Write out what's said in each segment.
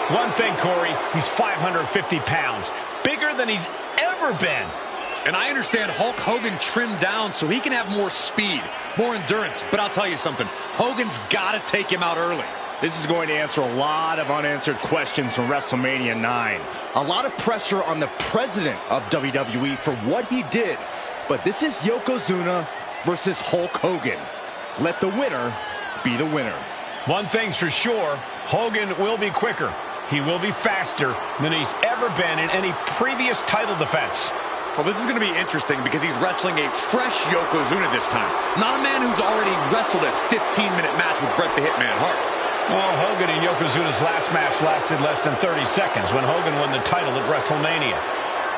One thing, Corey, he's 550 pounds, bigger than he's ever been. And I understand Hulk Hogan trimmed down so he can have more speed, more endurance. But I'll tell you something, Hogan's got to take him out early. This is going to answer a lot of unanswered questions from WrestleMania 9. A lot of pressure on the president of WWE for what he did. But this is Yokozuna versus Hulk Hogan. Let the winner be the winner. One thing's for sure, Hogan will be quicker. He will be faster than he's ever been in any previous title defense. Well, this is going to be interesting because he's wrestling a fresh Yokozuna this time. Not a man who's already wrestled a 15-minute match with Bret the Hitman Hart. Well, Hogan and Yokozuna's last match lasted less than 30 seconds when Hogan won the title at WrestleMania.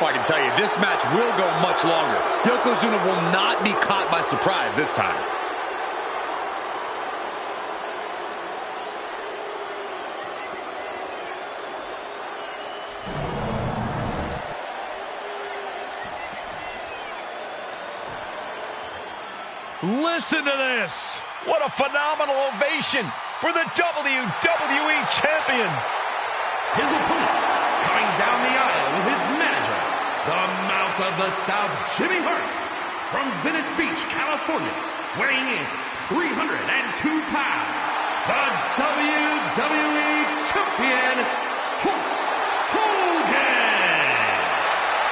Well, I can tell you, this match will go much longer. Yokozuna will not be caught by surprise this time. Listen to this. What a phenomenal ovation for the WWE Champion. His opponent, coming down the aisle with his manager, the Mouth of the South, Jimmy Hart, from Venice Beach, California, weighing in 302 pounds, the WWE Champion, Hulk Hogan.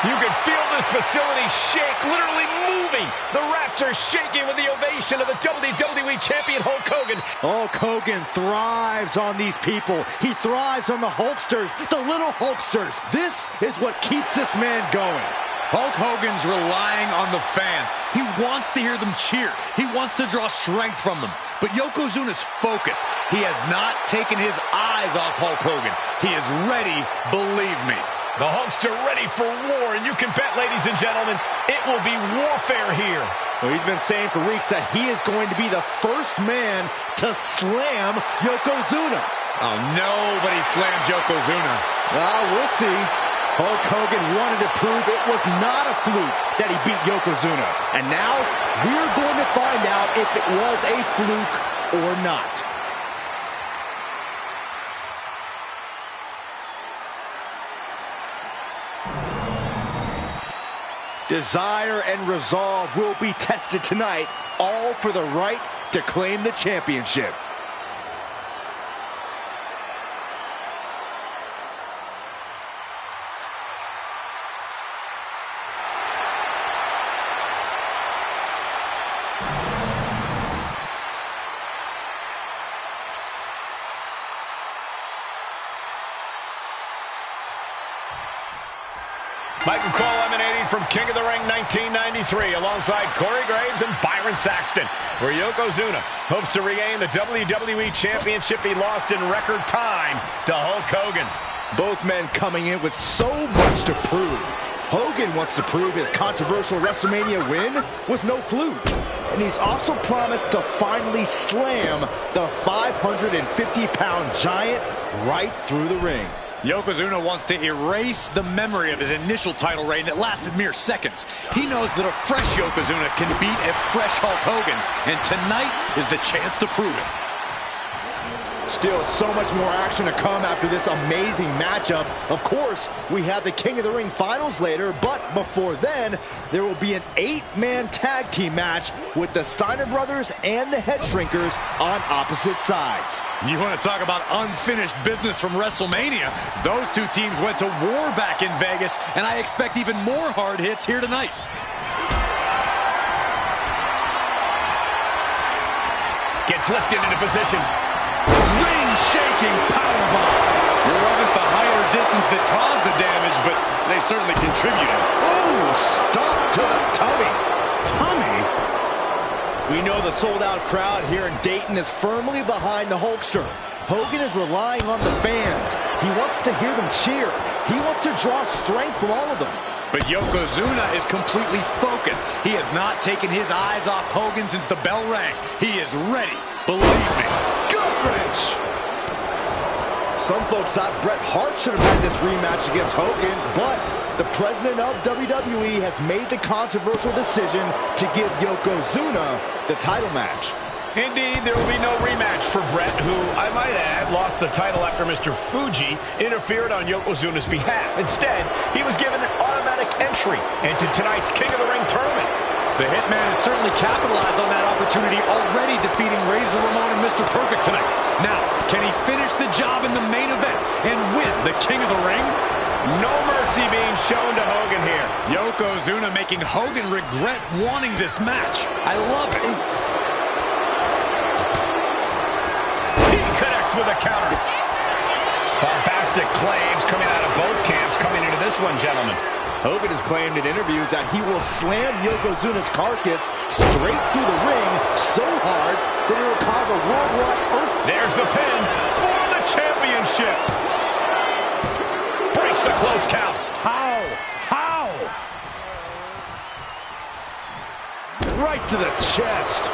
You can feel this facility shake, literally moving. The rafters shaking with the ovation of the WWE Champion Hulk Hogan. Hulk Hogan thrives on these people. He thrives on the Hulksters, the little Hulksters. This is what keeps this man going. Hulk Hogan's relying on the fans. He wants to hear them cheer. He wants to draw strength from them. But Yokozuna's focused. He has not taken his eyes off Hulk Hogan. He is ready, believe me. The Hulkster ready for war, and you can bet, ladies and gentlemen, it will be warfare here. Well, he's been saying for weeks that he is going to be the first man to slam Yokozuna. Oh, nobody slams Yokozuna. Well, we'll see. Hulk Hogan wanted to prove it was not a fluke that he beat Yokozuna. And now we're going to find out if it was a fluke or not. Desire and resolve will be tested tonight, all for the right to claim the championship. Michael Cole emanating from King of the Ring 1993 alongside Corey Graves and Byron Saxton, where Yokozuna hopes to regain the WWE Championship he lost in record time to Hulk Hogan. Both men coming in with so much to prove. Hogan wants to prove his controversial WrestleMania win was no fluke. And he's also promised to finally slam the 550-pound giant right through the ring. Yokozuna wants to erase the memory of his initial title reign that lasted mere seconds. He knows that a fresh Yokozuna can beat a fresh Hulk Hogan, and tonight is the chance to prove it. Still so much more action to come after this amazing matchup. Of course, we have the King of the Ring finals later, but before then, there will be an 8-man tag team match with the Steiner brothers and the Head Shrinkers on opposite sides. You want to talk about unfinished business from WrestleMania? Those two teams went to war back in Vegas, and I expect even more hard hits here tonight. Gets lifted into position. Ring-shaking powerbomb. It wasn't the height or distance that caused the damage, but they certainly contributed. Oh, stop to the tummy. Tummy? We know the sold-out crowd here in Dayton is firmly behind the Hulkster. Hogan is relying on the fans. He wants to hear them cheer. He wants to draw strength from all of them. But Yokozuna is completely focused. He has not taken his eyes off Hogan since the bell rang. He is ready, believe me. Gut-wrench! Some folks thought Bret Hart should have had this rematch against Hogan, but the president of WWE has made the controversial decision to give Yokozuna the title match. Indeed, there will be no rematch for Brett, who, I might add, lost the title after Mr. Fuji interfered on Yokozuna's behalf. Instead, he was given an automatic entry into tonight's King of the Ring tournament. The Hitman has certainly capitalized on that opportunity, already defeating Razor Ramon and Mr. Perfect tonight. Now, can he finish the job in the main event and win the King of the Ring? No mercy being shown to Hogan here. Yokozuna making Hogan regret wanting this match. I love it. He connects with a counter. Bombastic claims coming out of both camps coming into this one, gentlemen. Hogan has claimed in interviews that he will slam Yokozuna's carcass straight through the ring so hard that it will cause a worldwide earthquake. There's the pin for the championship. Breaks the close count. How? Right to the chest.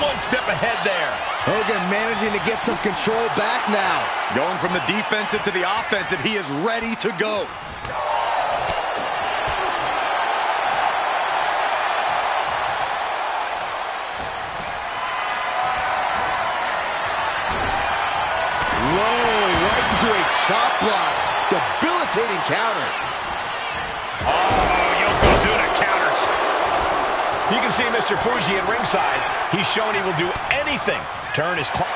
One step ahead there. Hogan managing to get some control back now. Going from the defensive to the offensive, he is ready to go. Whoa, right into a chop block. Debilitating counter. Oh, Yokozuna counters. You can see Mr. Fuji at ringside. He's shown he will do anything to earn his clock.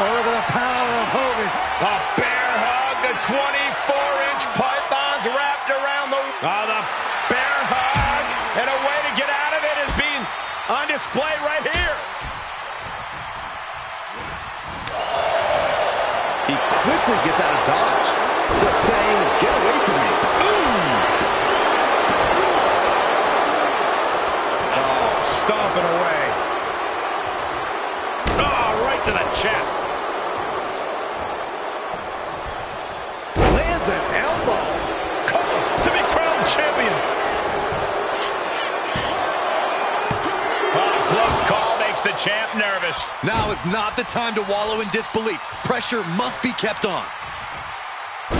Oh, look at the power of Hogan. A bear hug, the 24-inch pythons wrapped around the bear hug. And a way to get out of it is being on display right here. He quickly gets out of dodge. Just saying, get away from me. Stomping away. Oh, right to the chest. Lands an elbow. To be crowned champion. Oh, close call makes the champ nervous. Now is not the time to wallow in disbelief. Pressure must be kept on.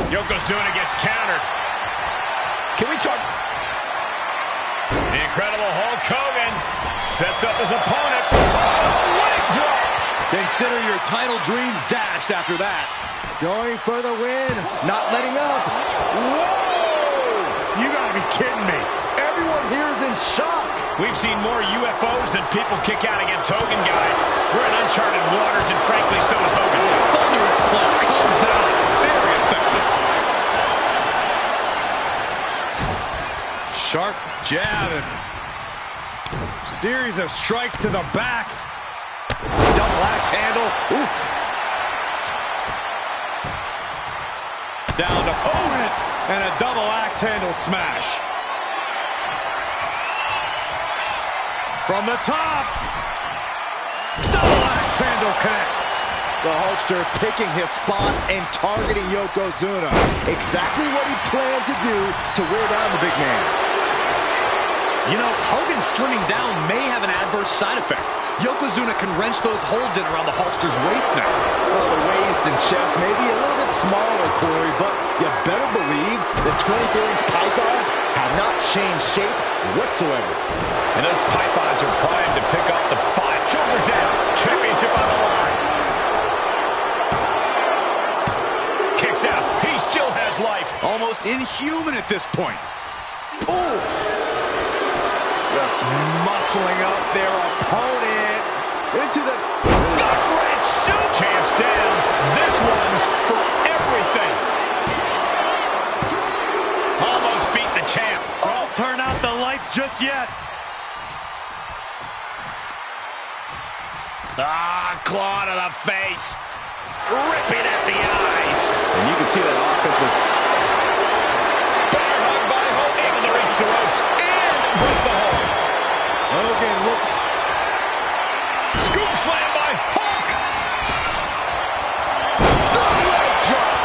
Yokozuna gets countered. Can we talk? The incredible Hulk Hogan sets up his opponent. Oh, leg drop. Consider your title dreams dashed after that. Going for the win. Not letting up. Whoa! You gotta be kidding me. Everyone here is in shock. We've seen more UFOs than people kick out against Hogan, guys. We're in uncharted waters, and frankly, so is Hogan. Thunderous claw comes down. Very effective. Sharp jab and series of strikes to the back. Double axe handle. Oof. Down to opponent and a double axe handle smash. From the top. Double axe handle connects. The Hulkster picking his spots and targeting Yokozuna. Exactly what he planned to do to wear down the big man. You know, Hogan slimming down may have an adverse side effect. Yokozuna can wrench those holds in around the Hulkster's waist now. Well, the waist and chest may be a little bit smaller, Corey, but you better believe the 24-inch pythons have not changed shape whatsoever. And those pythons are primed to pick up the fight. Shoulders down. Championship on the line. Kicks out. He still has life. Almost inhuman at this point. Oof! Just muscling up their opponent into the gut-wrench shoot. Champ's down. This one's for everything. Almost beat the champ. Don't turn out the lights just yet. Claw to the face. Ripping at the eyes. And you can see that offense was Bear hug by Hulk. Able to reach the ropes and break the hold. Hogan looked. Scoop slam by Hulk. The leg drop.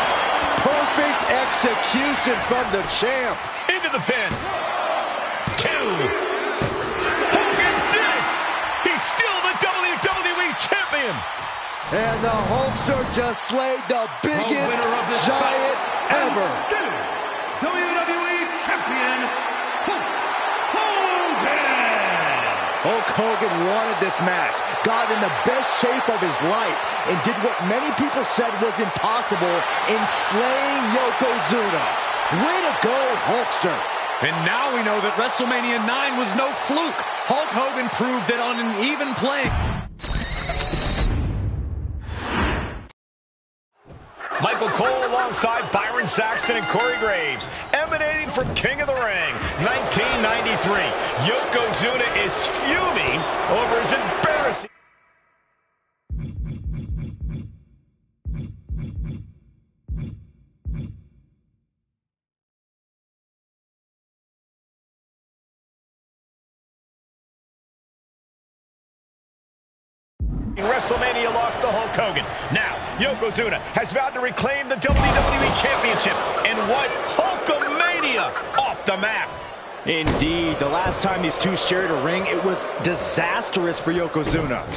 Perfect execution from the champ. Into the pin. 2. Hogan did it. He's still the WWE champion. And the Hulkster just slayed the biggest giant ever. WWE champion, Hulk Hogan. Hulk Hogan wanted this match, got in the best shape of his life, and did what many people said was impossible in slaying Yokozuna. Way to go, Hulkster. And now we know that WrestleMania 9 was no fluke. Hulk Hogan proved it on an even playing. Michael Cole alongside Byron Saxton and Corey Graves, emanating from King of the Ring, 1993. Yokozuna is fuming over his embarrassing... WrestleMania lost to Hulk Hogan. Now, Yokozuna has vowed to reclaim the WWE Championship and what Hulkamania off the map. Indeed, the last time these two shared a ring, it was disastrous for Yokozuna.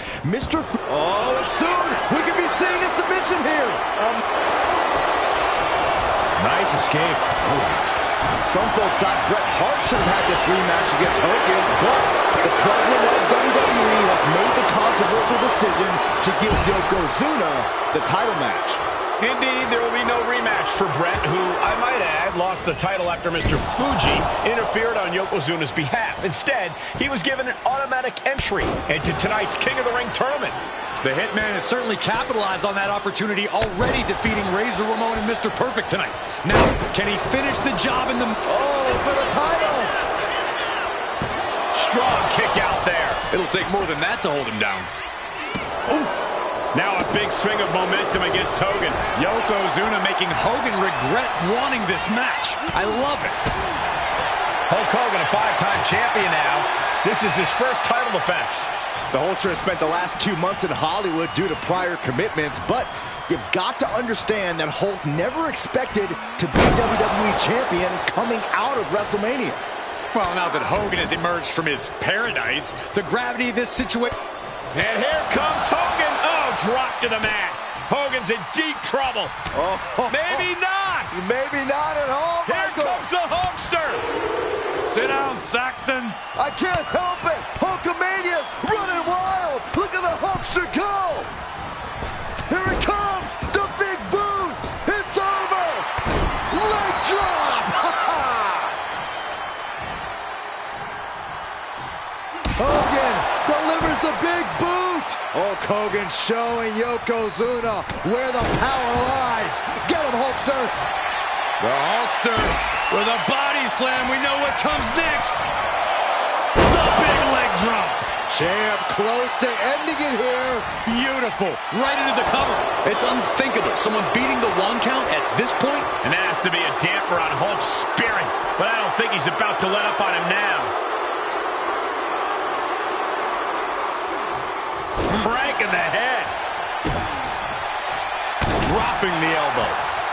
Oh, and soon we could be seeing a submission here. Nice escape. Some folks thought Bret Hart should have had this rematch against Hogan, but the president of WWE has made the controversial decision to give Yokozuna the title match. Indeed, there will be no rematch for Bret, who, I might add, lost the title after Mr. Fuji interfered on Yokozuna's behalf. Instead, he was given an automatic entry into tonight's King of the Ring tournament. The Hitman has certainly capitalized on that opportunity, already defeating Razor Ramon and Mr. Perfect tonight. Now, can he finish the job in the... Oh, for the title! Strong kick out there. It'll take more than that to hold him down. Oof. Now a big swing of momentum against Hogan. Yokozuna making Hogan regret wanting this match. I love it. Hulk Hogan, a 5-time champion now. This is his first title defense. The Hulkster has spent the last 2 months in Hollywood due to prior commitments, but you've got to understand that Hulk never expected to be WWE Champion coming out of WrestleMania. Well, now that Hogan has emerged from his paradise, the gravity of this situation... And here comes Hogan. Oh, drop to the mat. Hogan's in deep trouble. Oh, maybe not. Maybe not at all, Here Michael. comes the Hulkster. Sit down, Saxton. I can't help it. Hulkamania's running wild. Look at the Hulkster go. Here it comes. The big boot. It's over. Leg drop. Hogan delivers the big boot. Hulk Hogan showing Yokozuna where the power lies. Get him, Hulkster. The Hulkster with a body slam. We know what comes next. The big leg drop. Champ close to ending it here. Beautiful. Right into the cover. It's unthinkable. Someone beating the 1 count at this point. And that has to be a damper on Hulk's spirit. But I don't think he's about to let up on him now. Crank in the head. Dropping the elbow.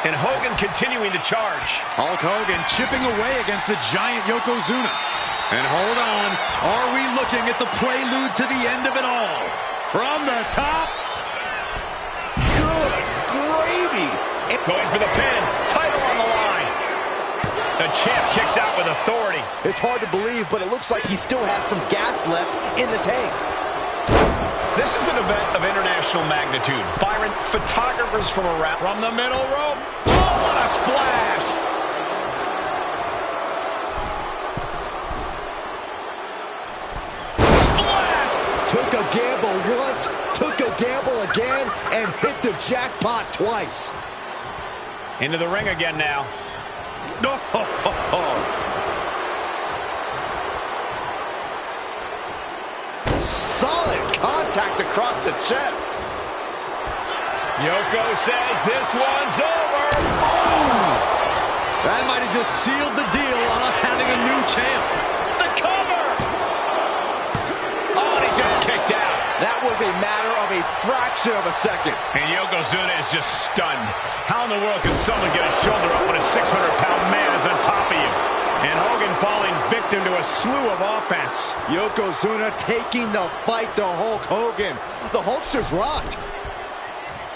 And Hogan continuing to charge. Hulk Hogan chipping away against the giant Yokozuna. And hold on, are we looking at the prelude to the end of it all? From the top. Good gravy. Going for the pin. Title on the line. The champ kicks out with authority. It's hard to believe, but it looks like he still has some gas left in the tank. This is an event of international magnitude. Byron, photographers from around from the middle rope. Oh, what a splash! Splash! Took a gamble once, took a gamble again, and hit the jackpot twice. Into the ring again now. No! Solid contact across the chest. Yoko says this one's over. Oh! That might have just sealed the deal on us having a new champ. The cover! Oh, and he just kicked out. That was a matter of a fraction of a second. And Yokozuna is just stunned. How in the world can someone get a shoulder up when a 600-pound man is on top of you? And Hogan falling victim to a slew of offense. Yokozuna taking the fight to Hulk Hogan. The Hulkster's rocked.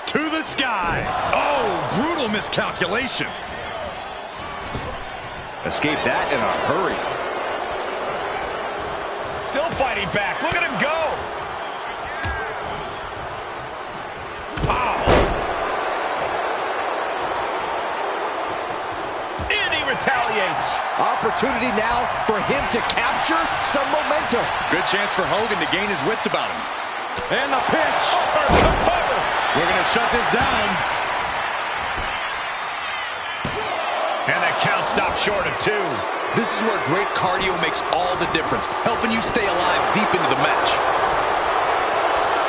To the sky. Oh, brutal miscalculation. Escape that in a hurry. still fighting back. Look at him go. Wow. And he retaliates. Opportunity now for him to capture some momentum. Good chance for Hogan to gain his wits about him. And the pitch. We're going to shut this down. And the count stopped short of 2. This is where great cardio makes all the difference, helping you stay alive deep into the match.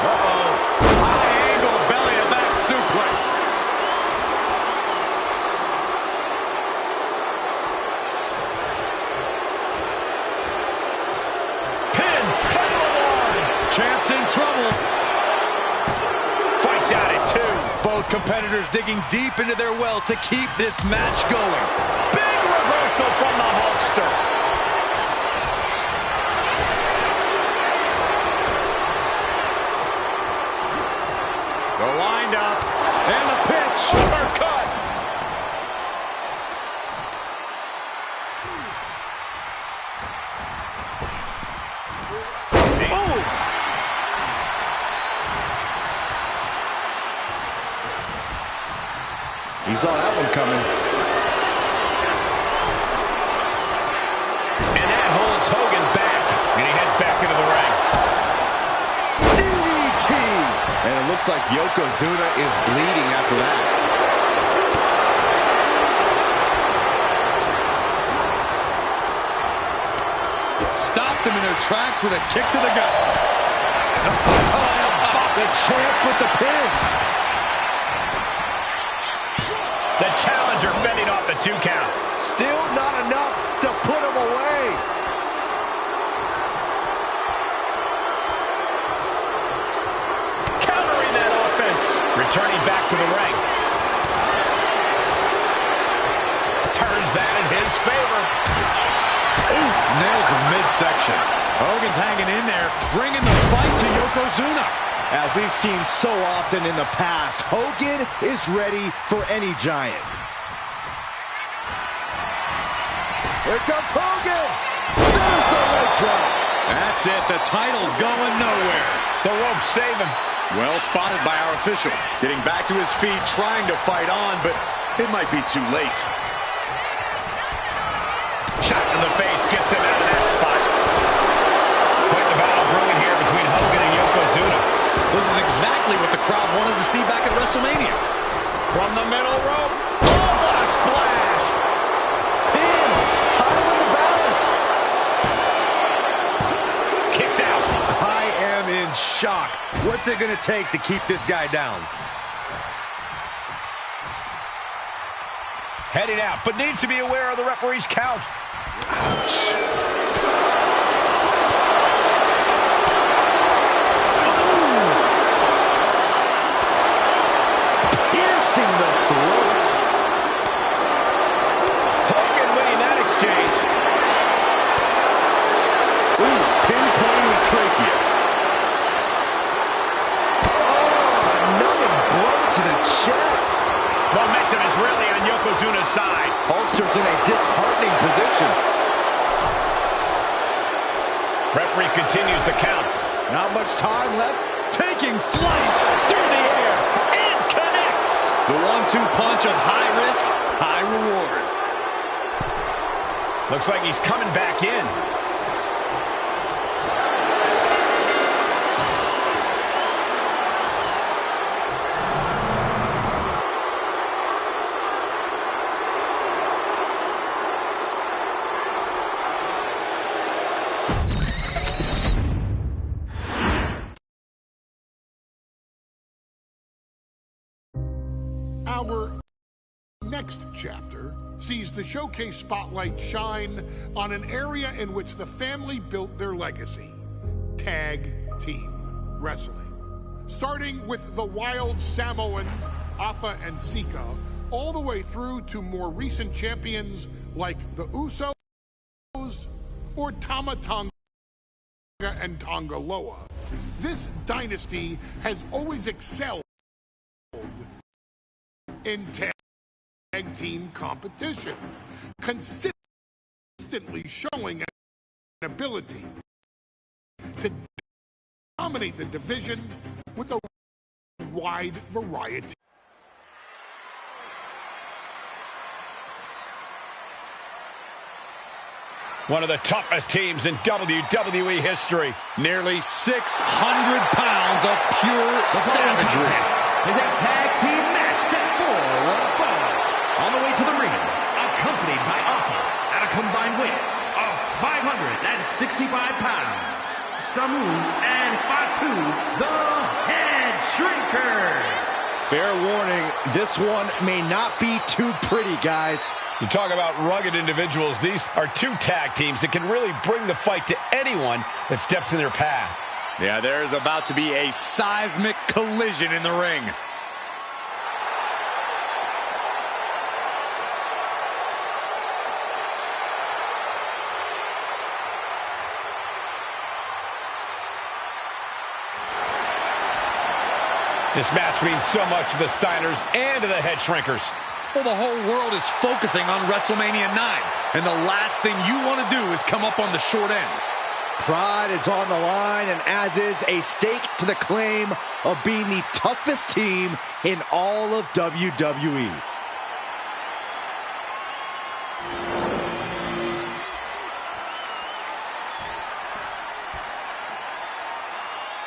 Uh-oh. High angle belly-to-back suplex. Pin, title on the line. Champ's in trouble. Fights out at 2. Both competitors digging deep into their well to keep this match going. Big reversal from the Hulkster. The wind-up. And the pitch. Uppercut. Oh! He saw that one coming. And that holds Hogan back. And he heads back into the ring. DDT! And it looks like Yokozuna is bleeding after that. Stopped them in their tracks with a kick to the gut. The champ with the pin. The challenger fending off the 2 count. Still not enough to put him away. Countering that offense. Returning back to the ring. Turns that in his favor. Oof, nails the midsection. Hogan's hanging in there, bringing the fight to Yokozuna. As we've seen so often in the past, Hogan is ready for any giant. Here comes Hogan. There's the leg drop. That's it. The title's going nowhere. The rope save him. Well spotted by our official. Getting back to his feet, trying to fight on, but it might be too late. Shot in the face gets him out of that spot. Quite the battle brewing here between Hogan and Yokozuna. This is exactly what the crowd wanted to see back at WrestleMania. From the middle rope. Oh, what a splash. Pin. Title in the balance. Kicks out. I am in shock. What's it going to take to keep this guy down? Heading out, but needs to be aware of the referee's count. Ouch. Piercing the throat. Hogan winning that exchange. Ooh, pinpointing the trachea. Oh, a numbing blow to the chest. Momentum is really on Yokozuna's side. Hulkster's in a disheartening position. Referee continues the count. Not much time left. Taking flight through the air and connects. The 1-2 punch of high risk, high reward. Looks like he's coming back in. Our next chapter sees the showcase spotlight shine on an area in which the family built their legacy: tag team wrestling. Starting with the Wild Samoans, Afa and Sika, all the way through to more recent champions like the Usos or Tama Tonga and Tonga Loa. This dynasty has always excelled in tag team competition, consistently showing an ability to dominate the division with a wide variety. One of the toughest teams in WWE history. Nearly 600 pounds of pure savagery. Is a tag team match set for one fall. On the way to the ring, accompanied by Alpha at a combined weight of 565 pounds. Samu and Fatu, the Head Shrinkers. Fair warning, this one may not be too pretty, guys. You talk about rugged individuals. These are two tag teams that can really bring the fight to anyone that steps in their path. Yeah, there's about to be a seismic collision in the ring. This match means so much to the Steiners and to the Head Shrinkers. Well, the whole world is focusing on WrestleMania 9, and the last thing you want to do is come up on the short end. Pride is on the line, and as is a stake to the claim of being the toughest team in all of WWE.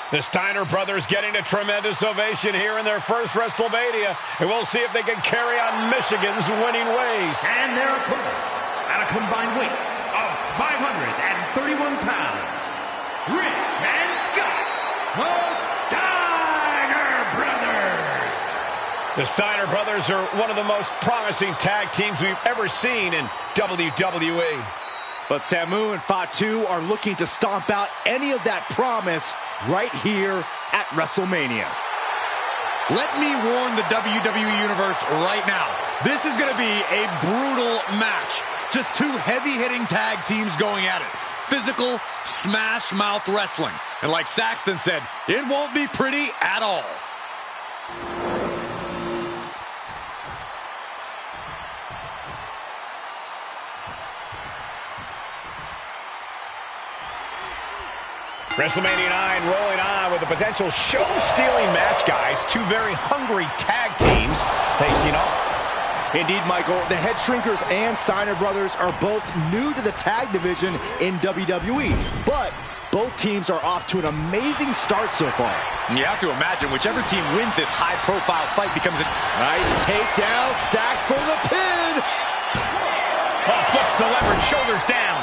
The Steiner brothers getting a tremendous ovation here in their first WrestleMania, and we'll see if they can carry on Michigan's winning ways. And their opponents, at a combined weight of 531 pounds, Rick and Scott, the Steiner brothers. The Steiner brothers are one of the most promising tag teams we've ever seen in WWE. But Samu and Fatu are looking to stomp out any of that promise right here at WrestleMania. Let me warn the WWE Universe right now. This is going to be a brutal match. Just two heavy-hitting tag teams going at it. Physical, smash-mouth wrestling. And like Saxton said, it won't be pretty at all. WrestleMania 9 rolling on with a potential show-stealing match, guys. Two very hungry tag teams facing off. Indeed, Michael, the Head Shrinkers and Steiner brothers are both new to the tag division in WWE, but both teams are off to an amazing start so far. You have to imagine whichever team wins this high-profile fight becomes a nice takedown, stacked for the pin. Oh, flips the leverage, shoulders down.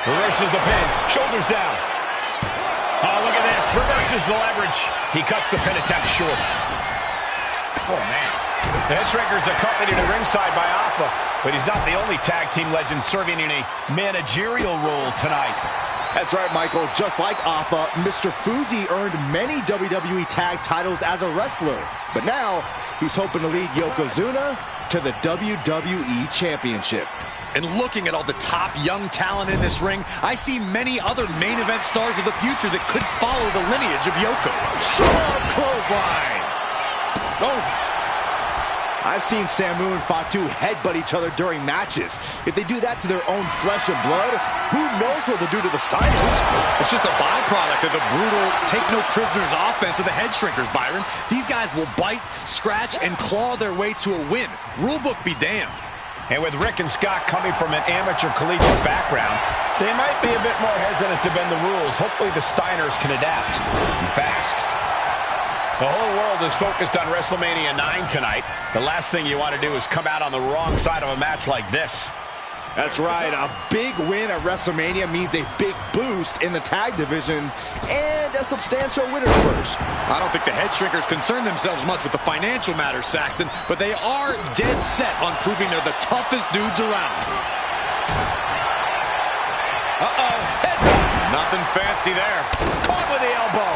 Reverses the pin, shoulders down. Oh, look at this. Reverses the leverage. He cuts the pin attempt short. Oh, man. The Head Shrinkers accompanied to ringside by Alpha, but he's not the only tag team legend serving in a managerial role tonight. That's right, Michael. Just like Alpha, Mr. Fuji earned many WWE tag titles as a wrestler. But now, he's hoping to lead Yokozuna to the WWE Championship. And looking at all the top young talent in this ring, I see many other main event stars of the future that could follow the lineage of Yoko. Sharp clothesline. Oh. I've seen Samu and Fatu headbutt each other during matches. If they do that to their own flesh and blood, who knows what they'll do to the Steiners? It's just a byproduct of the brutal take-no-prisoners offense of the Head Shrinkers, Byron. These guys will bite, scratch, and claw their way to a win. Rulebook be damned. And with Rick and Scott coming from an amateur collegiate background, they might be a bit more hesitant to bend the rules. Hopefully the Steiners can adapt and fast. The whole world is focused on WrestleMania 9 tonight. The last thing you want to do is come out on the wrong side of a match like this. That's right. A big win at WrestleMania means a big boost in the tag division and a substantial winner's purse. I don't think the Head Shrinkers concern themselves much with the financial matters, Saxton, but they are dead set on proving they're the toughest dudes around. Uh-oh. Head. Nothing fancy there. Caught with the elbow.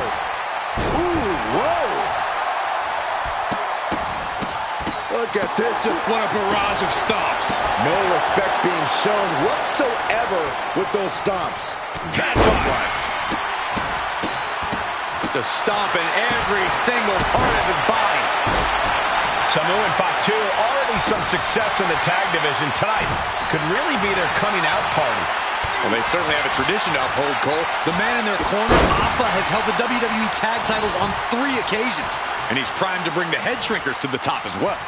Ooh, whoa. Look at this, just what a barrage of stomps. No respect being shown whatsoever with those stomps. That's what. The stomp in every single part of his body. Samu and Fatu, already some success in the tag division tonight. Could really be their coming out party. Well, they certainly have a tradition to uphold, Cole. The man in their corner, Alpha, has held the WWE Tag Titles on 3 occasions, and he's primed to bring the head shrinkers to the top as well.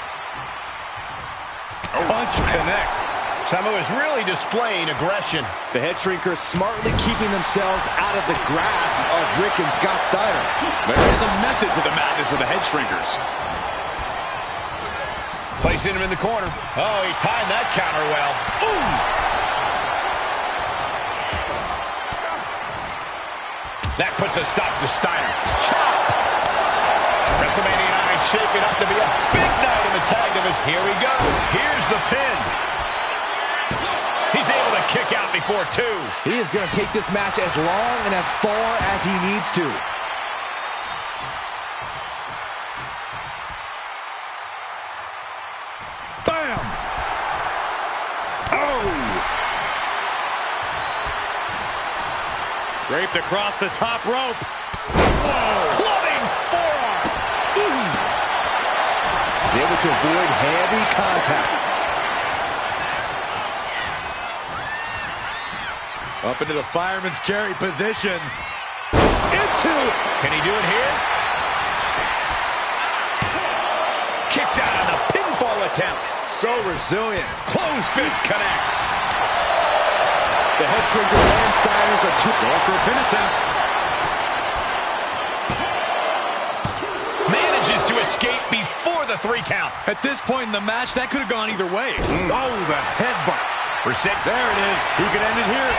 Punch connects. Samu is really displaying aggression. The head shrinkers smartly keeping themselves out of the grasp of Rick and Scott Steiner. There is a method to the madness of the head shrinkers. Placing him in the corner. Oh, he timed that counter well. Ooh! That puts a stop to Steiner. Chop! WrestleMania 9 shaping up to be a big night in the tag division. Here we go. Here's the pin. He's able to kick out before 2. He is going to take this match as long and as far as he needs to. Bam! Oh! Draped across the top rope. Whoa! Clubbing forearm. Ooh. He's able to avoid heavy contact. Up into the fireman's carry position. Into. Can he do it here? Kicks out on the pinfall attempt. So resilient. Closed fist connects. The head shrinkers and Steiners are going for a pin attempt. Manages to escape before the 3 count. At this point in the match, that could have gone either way. Oh, the headbutt. There it is. He could end it here.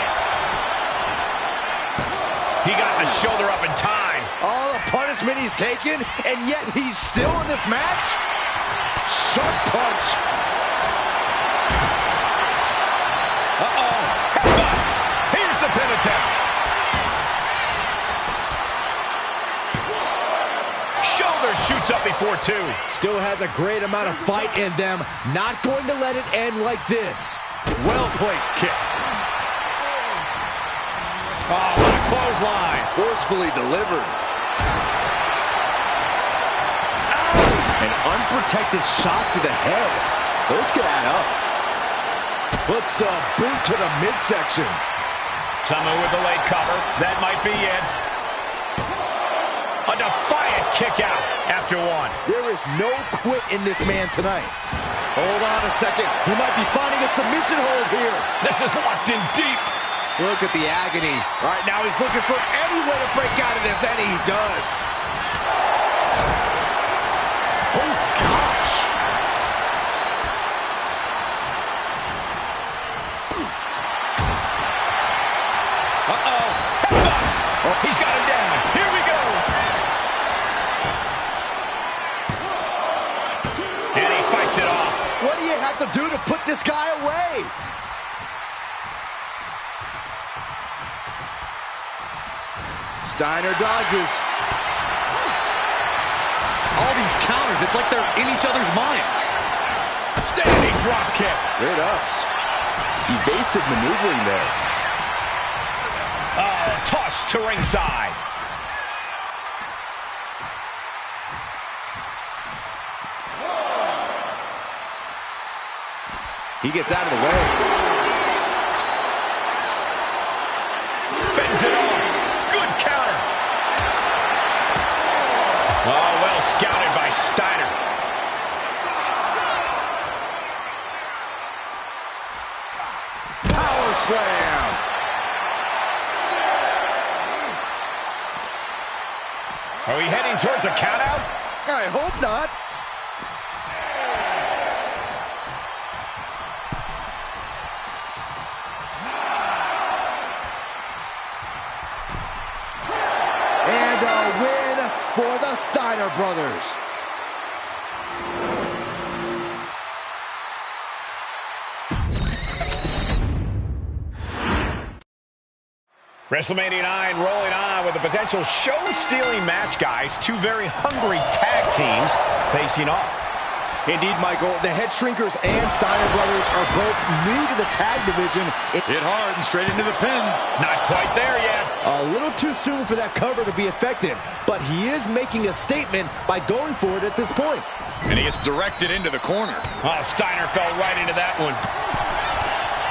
He got the shoulder up in time. All the punishment he's taken, and yet he's still in this match? Sharp punch. Uh-oh. Headbutt. Here's the pin attempt. Shoulder shoots up before 2. Still has a great amount of fight in them. Not going to let it end like this. Well-placed kick. Oh, what a clothesline. Forcefully delivered. An unprotected shot to the head. Those could add up. Puts the boot to the midsection. Samu with the leg cover. That might be it. A defiant kick out after 1. There is no quit in this man tonight. Hold on a second. He might be finding a submission hold here. This is locked in deep. Look at the agony. Right now he's looking for any way to break out of this, and he does. Oh, gosh. Uh-oh. Oh, he's got him down. Here we go. And he fights it off. What do you have to do to put this guy away? Steiner dodges. All these counters, it's like they're in each other's minds. Standing drop kick. Great ups. Evasive maneuvering there. Toss to ringside. He gets out of the way. Fends it off. Good counter. Oh, well scouted by Steiner. Power slam. Are we heading towards a countout? I hope not. And a win for the Steiner brothers. WrestleMania 9 rolling on with a potential show-stealing match, guys. 2 very hungry tag teams facing off. Indeed, Michael, the Head Shrinkers and Steiner brothers are both new to the tag division. Hit hard and straight into the pin. Not quite there yet. A little too soon for that cover to be effective, but he is making a statement by going for it at this point. And he gets directed into the corner. Oh, Steiner fell right into that one.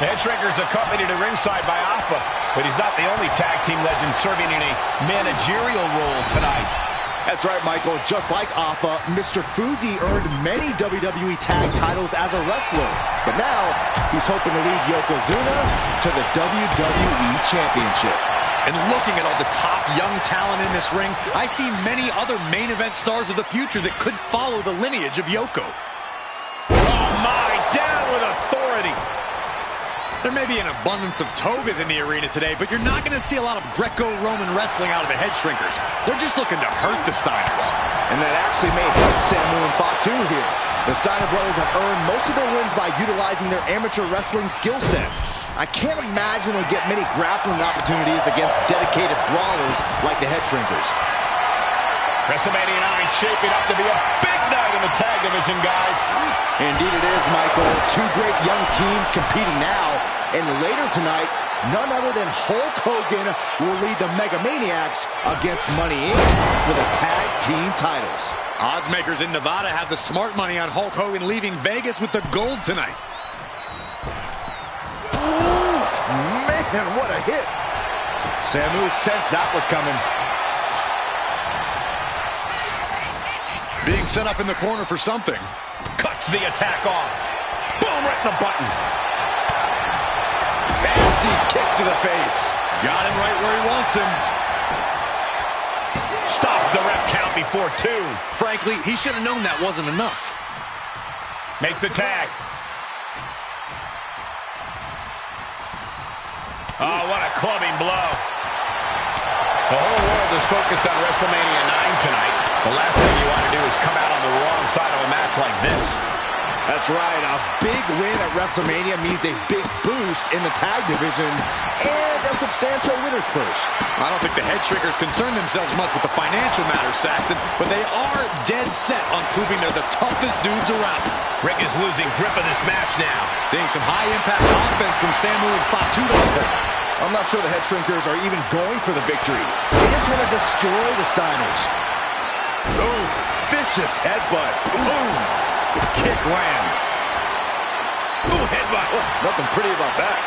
The head shrinker's accompanied at ringside by Alpha, but he's not the only tag team legend serving in a managerial role tonight. That's right, Michael. Just like Alpha, Mr. Fuji earned many WWE tag titles as a wrestler. But now, he's hoping to lead Yokozuna to the WWE Championship. And looking at all the top young talent in this ring, I see many other main event stars of the future that could follow the lineage of Yoko. Oh my, down with authority. There may be an abundance of togas in the arena today, but you're not going to see a lot of Greco-Roman wrestling out of the head shrinkers. They're just looking to hurt the Steiners. And that actually may help Samu and Fatu here. The Steiner brothers have earned most of their wins by utilizing their amateur wrestling skill set. I can't imagine they'll get many grappling opportunities against dedicated brawlers like the head shrinkers. WrestleMania 9 shaping up to be a big night in the tag division, guys. Indeed it is, Michael. Two great young teams competing now. And later tonight, none other than Hulk Hogan will lead the Mega Maniacs against Money Inc. for the tag team titles. Odds makers in Nevada have the smart money on Hulk Hogan leaving Vegas with the gold tonight. Oof, man, what a hit. Samu sensed that was coming. Being set up in the corner for something. Cuts the attack off. Boom, right in the button. Nasty kick to the face. Got him right where he wants him. Stops the ref count before 2. Frankly, he should have known that wasn't enough. Makes the tag. Oh, what a clubbing blow. The whole world is focused on WrestleMania 9 tonight. The last thing you want to do is come out on the wrong side of a match like this. That's right. A big win at WrestleMania means a big boost in the tag division and a substantial winner's purse. I don't think the head shrinkers concern themselves much with the financial matters, Saxton, but they are dead set on proving they're the toughest dudes around. Rick is losing grip of this match now. Seeing some high-impact offense from Samu and Fatu thus far. I'm not sure the head shrinkers are even going for the victory. They just want to destroy the Steiners. Ooh, vicious headbutt. Ooh, kick lands. Ooh, headbutt. Oh, nothing pretty about that.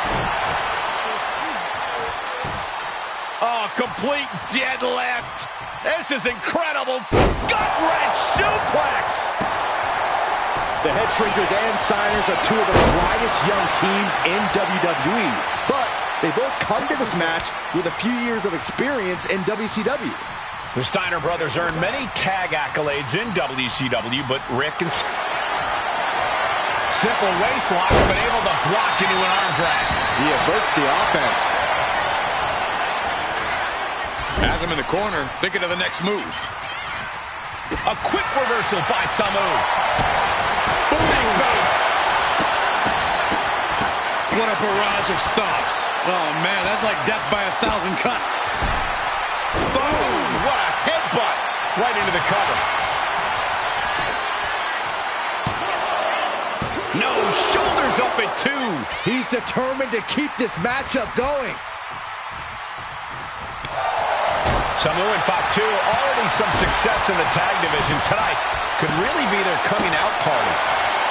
Oh, complete deadlift. This is incredible. Gut-wrench suplex. The head shrinkers and Steiners are two of the brightest young teams in WWE. But they both come to this match with a few years of experience in WCW. The Steiner brothers earned many tag accolades in WCW, but Rick and simple waist lock, but able to block into an arm drag. He averts the offense. Has him in the corner, thinking of the next move. A quick reversal by Samu. Big boot. What a barrage of stomps. Oh, man, that's like death by 1,000 cuts. Boom! What a headbutt. Right into the cover. No, shoulders up at 2. He's determined to keep this matchup going. Samu and Fatu, already some success in the tag division tonight. Could really be their coming out party.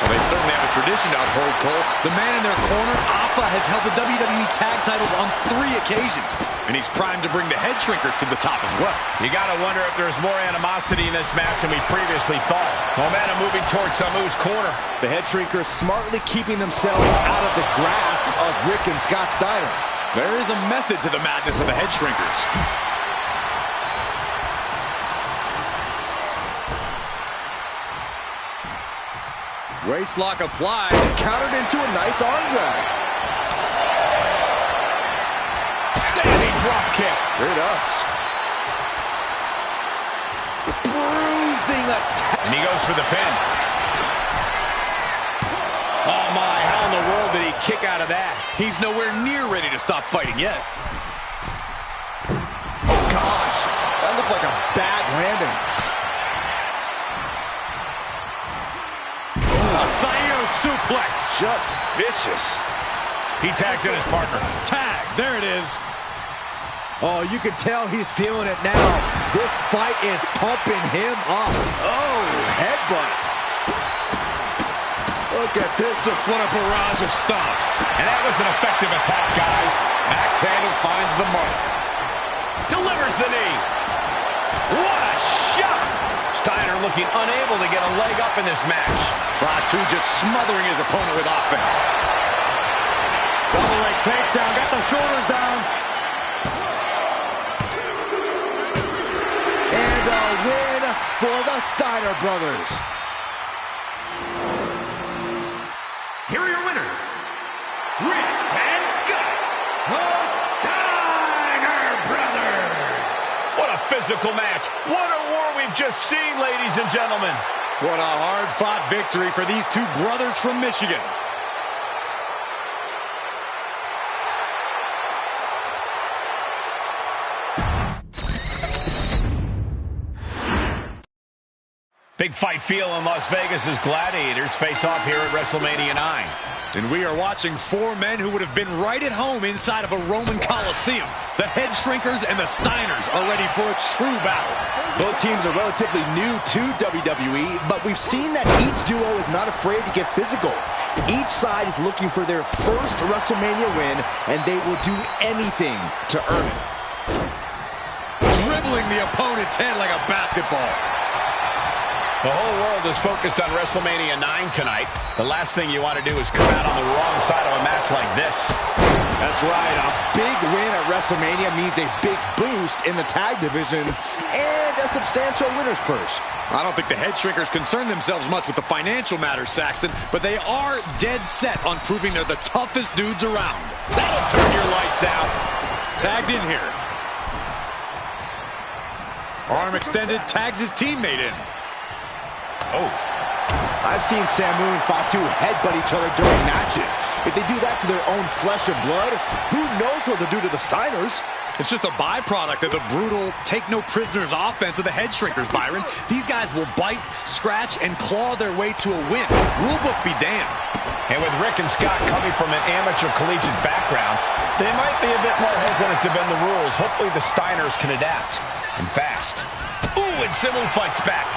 Well, they certainly have a tradition to uphold, Cole. The man in their corner, Alpha, has held the WWE tag titles on 3 occasions. And he's primed to bring the head shrinkers to the top as well. You got to wonder if there's more animosity in this match than we previously thought. Momentum moving towards Samu's corner. The head shrinkers smartly keeping themselves out of the grasp of Rick and Scott Steiner. There is a method to the madness of the head shrinkers. Waist lock applied. Countered into a nice arm drag. Standing drop kick. Great ups. Bruising attack. And he goes for the pin. Oh my, how in the world did he kick out of that? He's nowhere near ready to stop fighting yet. Oh gosh, that looked like a bad landing. A Sayo suplex. Just vicious. He tags in his partner. Tag, there it is. Oh, you can tell he's feeling it now. This fight is pumping him up. Oh, headbutt. look at this. Just what a barrage of stomps. And that was an effective attack, guys. Axe handle finds the mark. Delivers the knee. What a shot. Steiner looking unable to get a leg up in this match. Fatu just smothering his opponent with offense. Double leg takedown. Got the shoulders down. And a win for the Steiner brothers. Here are your winners, Rick and Scott, the Steiner brothers. What a physical match. What a war we've just seen, ladies and gentlemen. What a hard-fought victory for these two brothers from Michigan. Big fight feel in Las Vegas as Gladiators face off here at WrestleMania 9. And we are watching four men who would have been right at home inside of a Roman Coliseum. The Head Shrinkers and the Steiners are ready for a true battle. Both teams are relatively new to WWE, but we've seen that each duo is not afraid to get physical. Each side is looking for their first WrestleMania win, and they will do anything to earn it. Dribbling the opponent's head like a basketball. The whole world is focused on WrestleMania 9 tonight. The last thing you want to do is come out on the wrong side of a match like this. That's right. A big win at WrestleMania means a big boost in the tag division and a substantial winner's purse. I don't think the Head Shrinkers concern themselves much with the financial matters, Saxton, but they are dead set on proving they're the toughest dudes around. That'll turn your lights out. Tagged in here. Arm extended, tags his teammate in. Oh. I've seen Samu and Fatu headbutt each other during matches. If they do that to their own flesh and blood, who knows what they'll do to the Steiners? It's just a byproduct of the brutal take-no-prisoners offense of the Head Shrinkers, Byron. These guys will bite, scratch, and claw their way to a win. Rulebook be damned. And with Rick and Scott coming from an amateur collegiate background, they might be a bit more hesitant to bend the rules. Hopefully the Steiners can adapt. And fast. Ooh, and Samu fights back.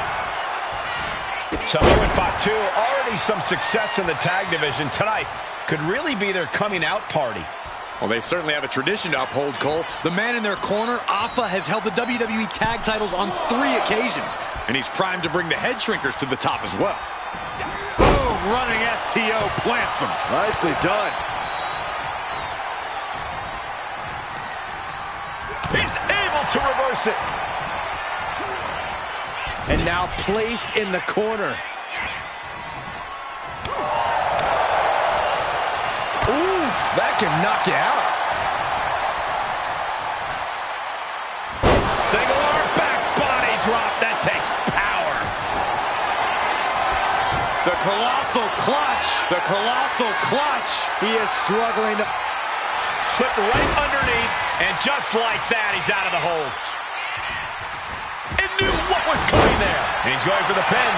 Samu and Fatu, already some success in the tag division tonight, could really be their coming out party. Well, they certainly have a tradition to uphold, Cole. The man in their corner, Alpha, has held the WWE tag titles on 3 occasions, and he's primed to bring the Head Shrinkers to the top as well. Boom, running STO plants him. Nicely done. He's able to reverse it. And now placed in the corner. Oof, that can knock you out. Single arm back body drop. That takes power. The colossal clutch. The colossal clutch. He is struggling to... Slipped right underneath, and just like that, he's out of the hold. And knew what was coming there. And he's going for the pin.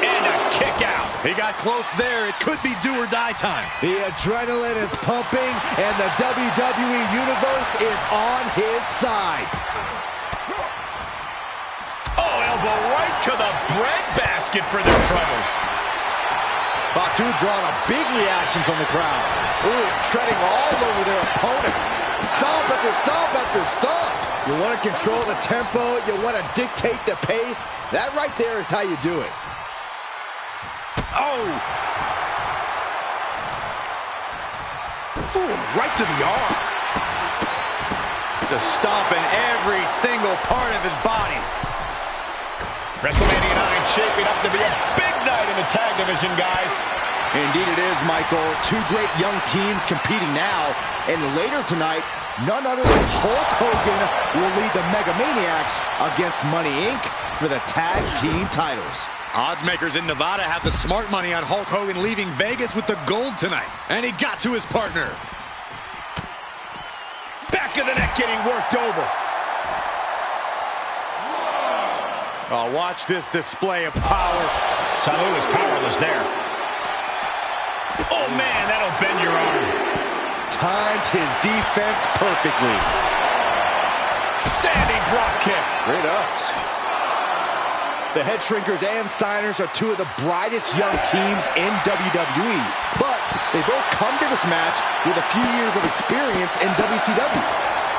And a kick out. He got close there. It could be do or die time. The adrenaline is pumping, and the WWE Universe is on his side. Oh, elbow right to the breadbasket for their troubles. Fatu drawing a big reaction from the crowd. Ooh, treading all over their opponent. Stomp after stomp after stomp. You want to control the tempo. You want to dictate the pace. That right there is how you do it. Oh! Ooh, right to the arm. Just stomping every single part of his body. WrestleMania 9 shaping up to be a big night in the tag division, guys. Indeed it is, Michael. Two great young teams competing now. And later tonight, none other than Hulk Hogan will lead the Mega Maniacs against Money Inc. for the tag team titles. Odds makers in Nevada have the smart money on Hulk Hogan leaving Vegas with the gold tonight. And he got to his partner. Back of the neck getting worked over. Oh, watch this display of power. Samu is powerless there. Oh, man, that'll bend your arm. Timed his defense perfectly. Standing drop kick. Great ups. The Head Shrinkers and Steiners are two of the brightest young teams in WWE, but they both come to this match with a few years of experience in WCW.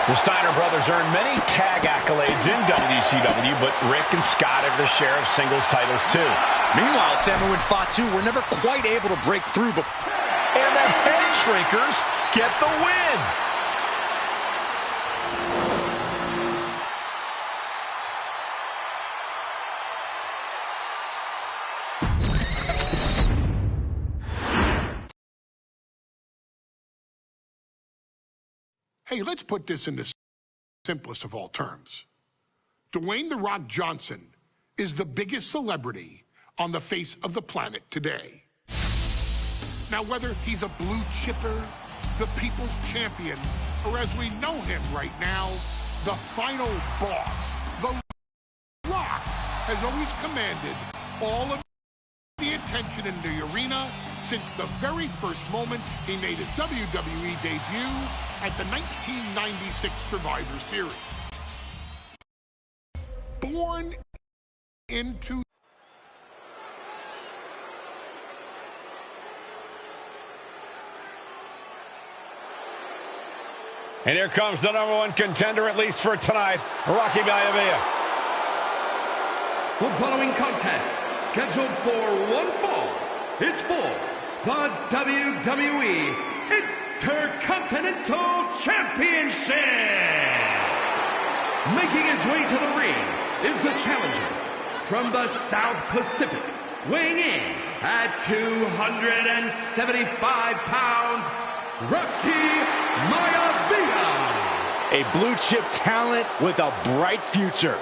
The Steiner brothers earned many tag accolades in WCW, but Rick and Scott have their share of singles titles too. Meanwhile, Samu and Fatu were never quite able to break through before. And the Head Shrinkers get the win. Hey, let's put this in the simplest of all terms. Dwayne "The Rock" Johnson is the biggest celebrity on the face of the planet today. Now, whether he's a blue chipper, the people's champion, or as we know him right now, the final boss, The Rock has always commanded all of the attention in the arena since the very first moment he made his WWE debut at the 1996 Survivor Series. Born into And here comes the #1 contender, at least for tonight, Rocky Maivia. The following contest, scheduled for one fall, is for the WWE Intercontinental Championship. Making his way to the ring is the challenger from the South Pacific, weighing in at 275 pounds, Rocky Maivia. A blue chip talent with a bright future.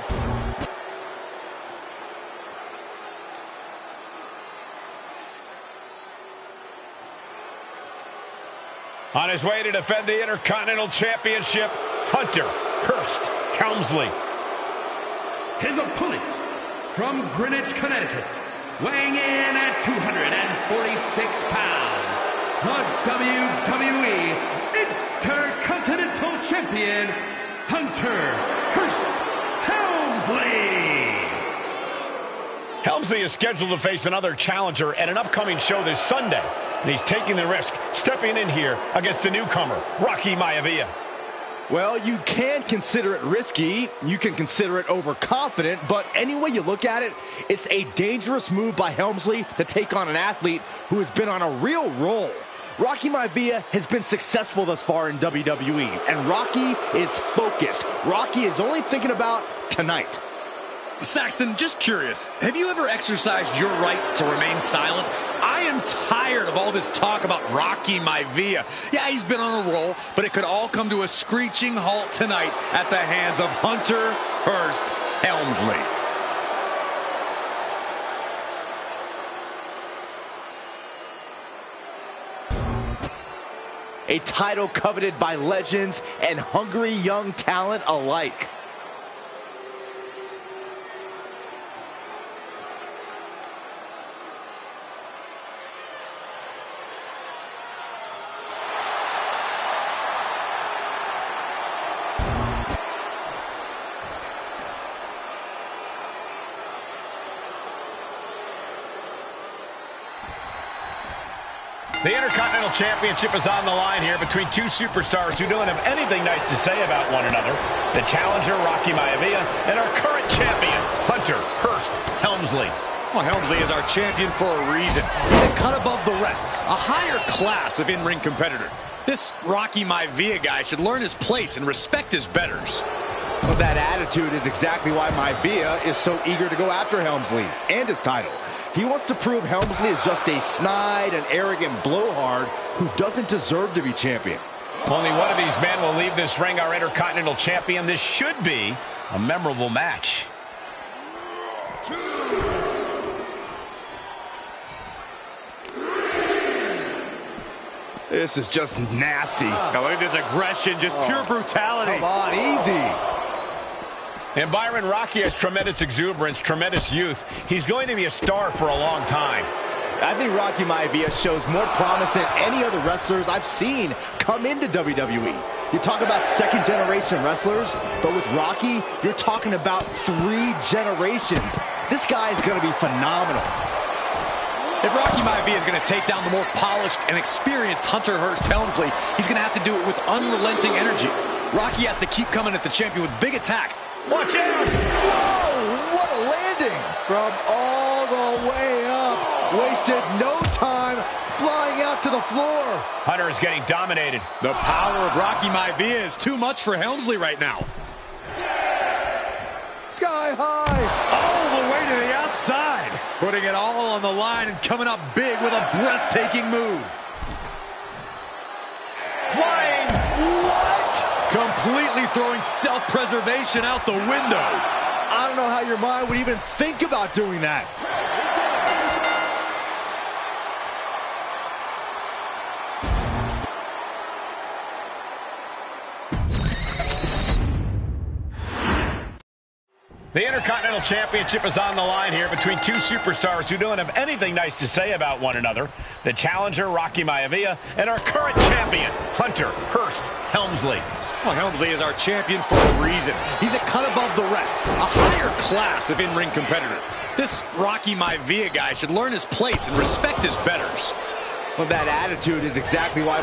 On his way to defend the Intercontinental Championship, Hunter Hearst Helmsley. His opponent from Greenwich, Connecticut, weighing in at 246 pounds, the WWE Intercontinental Champion, Hunter Hearst Helmsley. Helmsley is scheduled to face another challenger at an upcoming show this Sunday, and he's taking the risk, stepping in here against a newcomer, Rocky Maivia. Well, you can consider it risky, you can consider it overconfident, but any way you look at it, it's a dangerous move by Helmsley to take on an athlete who has been on a real roll. Rocky Maivia has been successful thus far in WWE, and Rocky is focused. Rocky is only thinking about tonight. Saxton, just curious, have you ever exercised your right to remain silent? I am tired of all this talk about Rocky Maivia. Yeah, he's been on a roll, but it could all come to a screeching halt tonight at the hands of Hunter Hearst Helmsley. A title coveted by legends and hungry young talent alike. The Intercontinental Championship is on the line here between two superstars who don't have anything nice to say about one another. The challenger, Rocky Maivia, and our current champion, Hunter Hearst Helmsley. Well, Helmsley is our champion for a reason. He's a cut above the rest, a higher class of in-ring competitor. This Rocky Maivia guy should learn his place and respect his betters. Well, that attitude is exactly why Maivia is so eager to go after Helmsley and his title. He wants to prove Helmsley is just a snide and arrogant blowhard who doesn't deserve to be champion. Only one of these men will leave this ring our Intercontinental Champion. This should be a memorable match. This is just nasty. Look at this aggression, just pure brutality. Come on, easy. And Byron, Rocky has tremendous exuberance, tremendous youth. He's going to be a star for a long time. I think Rocky Maivia shows more promise than any other wrestlers I've seen come into WWE. You talk about second-generation wrestlers, but with Rocky, you're talking about 3 generations. This guy is going to be phenomenal. If Rocky Maivia is going to take down the more polished and experienced Hunter Hearst Helmsley, he's going to have to do it with unrelenting energy. Rocky has to keep coming at the champion with big attack. Watch out! Whoa, what a landing! From all the way up. Wasted no time flying out to the floor. Hunter is getting dominated. The power of Rocky Maivia is too much for Helmsley right now. Sky high. All the way to the outside. Putting it all on the line and coming up big with a breathtaking move. Flying. What? Completely throwing self-preservation out the window. I don't know how your mind would even think about doing that. The Intercontinental Championship is on the line here between 2 superstars who don't have anything nice to say about one another. The challenger, Rocky Maivia, and our current champion, Hunter Hearst Helmsley. Well, Helmsley is our champion for a reason. He's a cut above the rest, a higher class of in-ring competitor. This Rocky Maivia guy should learn his place and respect his betters. Well, that attitude is exactly why.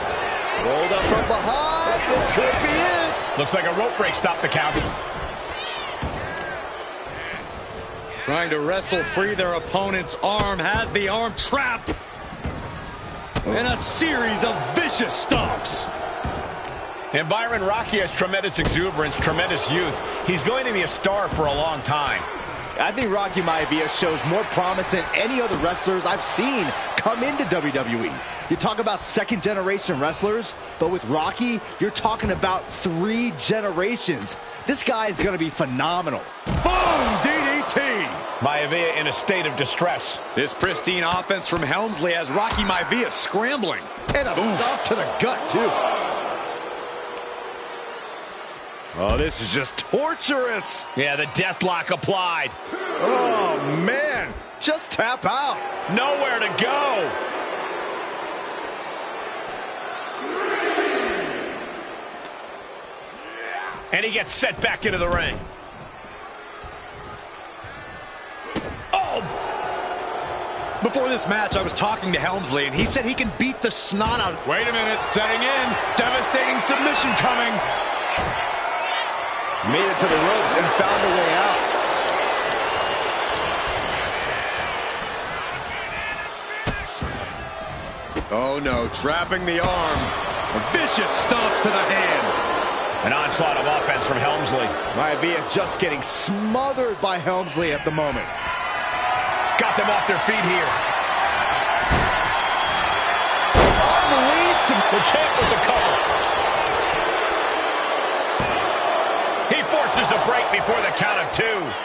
Rolled up from behind. This could be it. Looks like a rope break stopped the count. Trying to wrestle free their opponent's arm, has the arm trapped. And a series of vicious stomps. And Byron, Rocky has tremendous exuberance, tremendous youth. He's going to be a star for a long time. I think Rocky Maivia shows more promise than any other wrestlers I've seen come into WWE. You talk about second-generation wrestlers, but with Rocky, you're talking about 3 generations. This guy is going to be phenomenal. Boom! DDT! Maivia in a state of distress. This pristine offense from Helmsley has Rocky Maivia scrambling. And a stomp to the gut, too. Oh, this is just torturous. Yeah, the death lock applied. Oh, man. Just tap out. Nowhere to go. And he gets set back into the ring. Oh! Before this match, I was talking to Helmsley, and he said he can beat the snot out. Wait a minute, setting in. Devastating submission coming. Made it to the ropes and found a way out. Oh no, trapping the arm. Vicious stomps to the hand. An onslaught of offense from Helmsley. Maivia just getting smothered by Helmsley at the moment. Got them off their feet here. Unleashed. The champ with the cover. He forces a break before the count of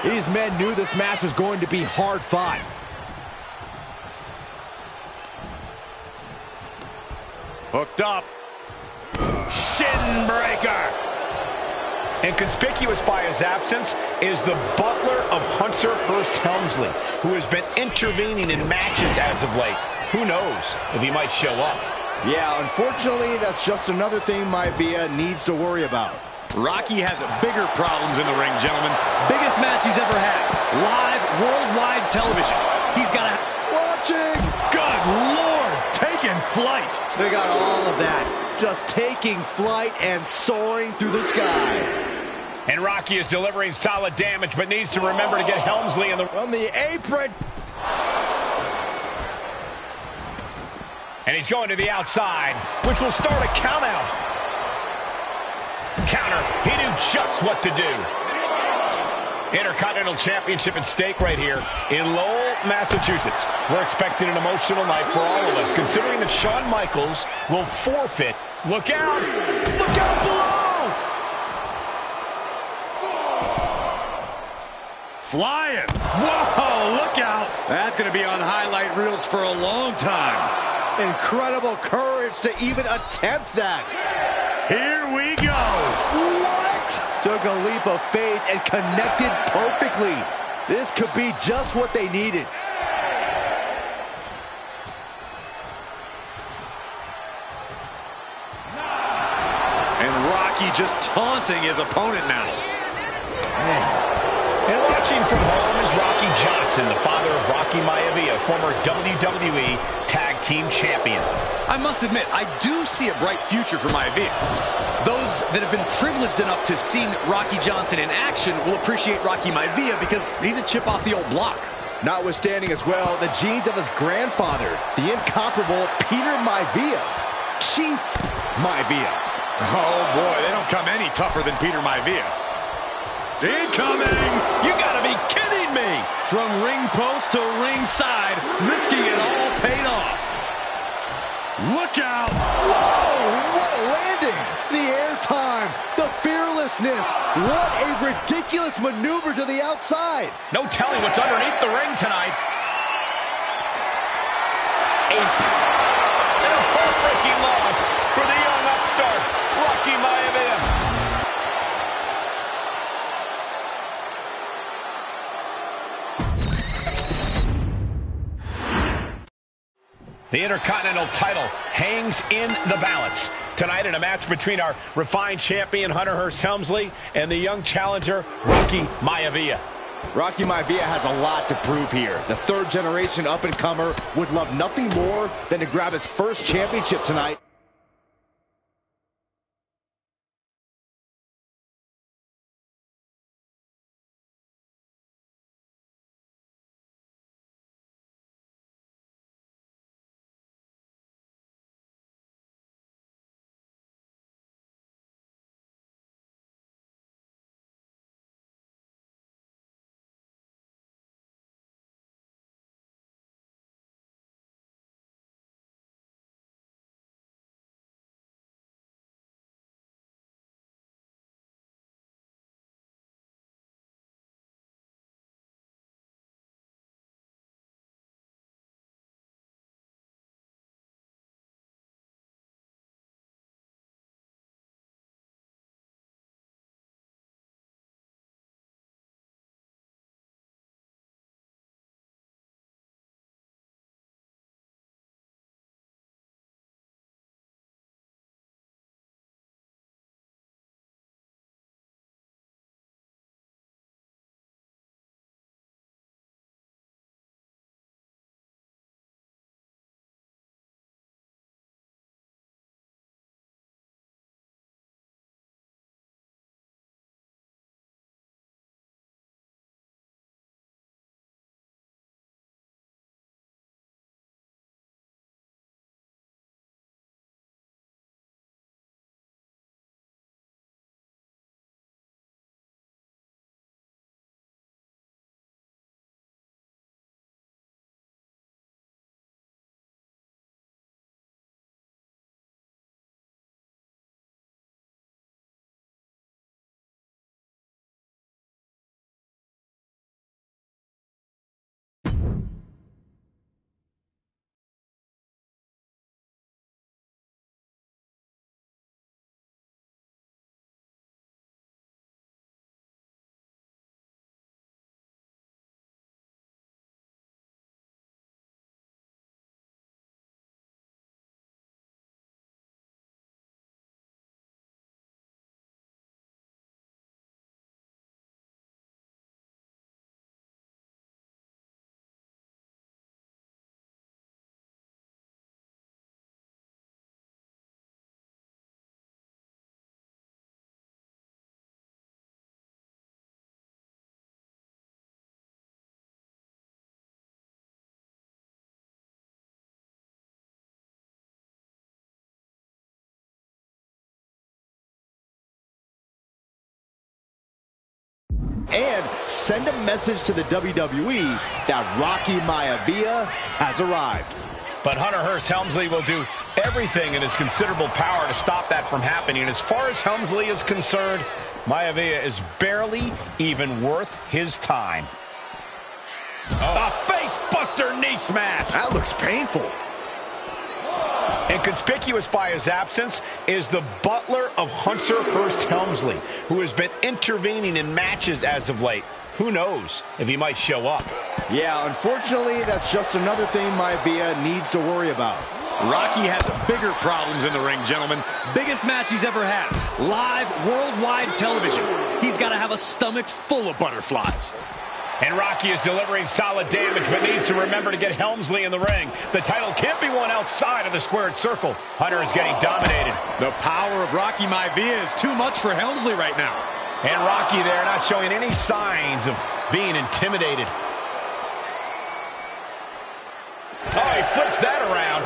2. These men knew this match was going to be hard-fought. Hooked up. Shin breaker. And conspicuous by his absence is the butler of Hunter Hearst Helmsley, who has been intervening in matches as of late. Who knows if he might show up. Yeah, unfortunately, that's just another thing Maivia needs to worry about. Rocky has bigger problems in the ring, gentlemen. Biggest match he's ever had. Live, worldwide television. He's got a... Watching! Good Lord! Taking flight! They got all of that. Just taking flight and soaring through the sky. And Rocky is delivering solid damage, but needs to remember to get Helmsley in the... From the apron. And he's going to the outside, which will start a count out. Counter. He knew just what to do. Intercontinental Championship at stake right here in Lowell, Massachusetts. We're expecting an emotional night for all of us, considering that Shawn Michaels will forfeit. Look out! Look out below! Flying! Whoa, look out! That's going to be on highlight reels for a long time. Incredible courage to even attempt that. Here we go! What? Took a leap of faith and connected perfectly. This could be just what they needed. And Rocky Rocky just taunting his opponent now. And watching from home is Rocky Johnson, the father of Rocky Maivia, former WWE Tag Team Champion. I must admit, I do see a bright future for Maivia. Those that have been privileged enough to see Rocky Johnson in action will appreciate Rocky Maivia because he's a chip off the old block. Notwithstanding as well the genes of his grandfather, the incomparable Peter Maivia, Chief Maivia. Oh boy, they don't come any tougher than Peter Maivia. Incoming! You gotta be kidding me! From ring post to ringside, risking it all paid off. Look out! Whoa! What a landing! The airtime, the fearlessness. What a ridiculous maneuver to the outside. No telling what's underneath the ring tonight. Ace. And a heartbreaking loss for the young upstart, Rocky Maivia. The Intercontinental title hangs in the balance tonight in a match between our refined champion, Hunter Hearst Helmsley, and the young challenger, Rocky Maivia. Rocky Maivia has a lot to prove here. The third-generation up-and-comer would love nothing more than to grab his first championship tonight. And send a message to the WWE that Rocky Maivia has arrived. But Hunter Hearst Helmsley will do everything in his considerable power to stop that from happening. And as far as Helmsley is concerned, Maivia is barely even worth his time. A face-buster knee smash. That looks painful. And conspicuous by his absence is the butler of Hunter Hearst Helmsley, who has been intervening in matches as of late. Who knows if he might show up? Yeah, unfortunately, that's just another thing Maivia needs to worry about. Rocky has bigger problems in the ring, gentlemen. Biggest match he's ever had. Live, worldwide television. He's got to have a stomach full of butterflies. And Rocky is delivering solid damage, but needs to remember to get Helmsley in the ring. The title can't be won outside of the squared circle. Hunter is getting dominated. The power of Rocky Maivia is too much for Helmsley right now. And Rocky there not showing any signs of being intimidated. Oh, he flips that around.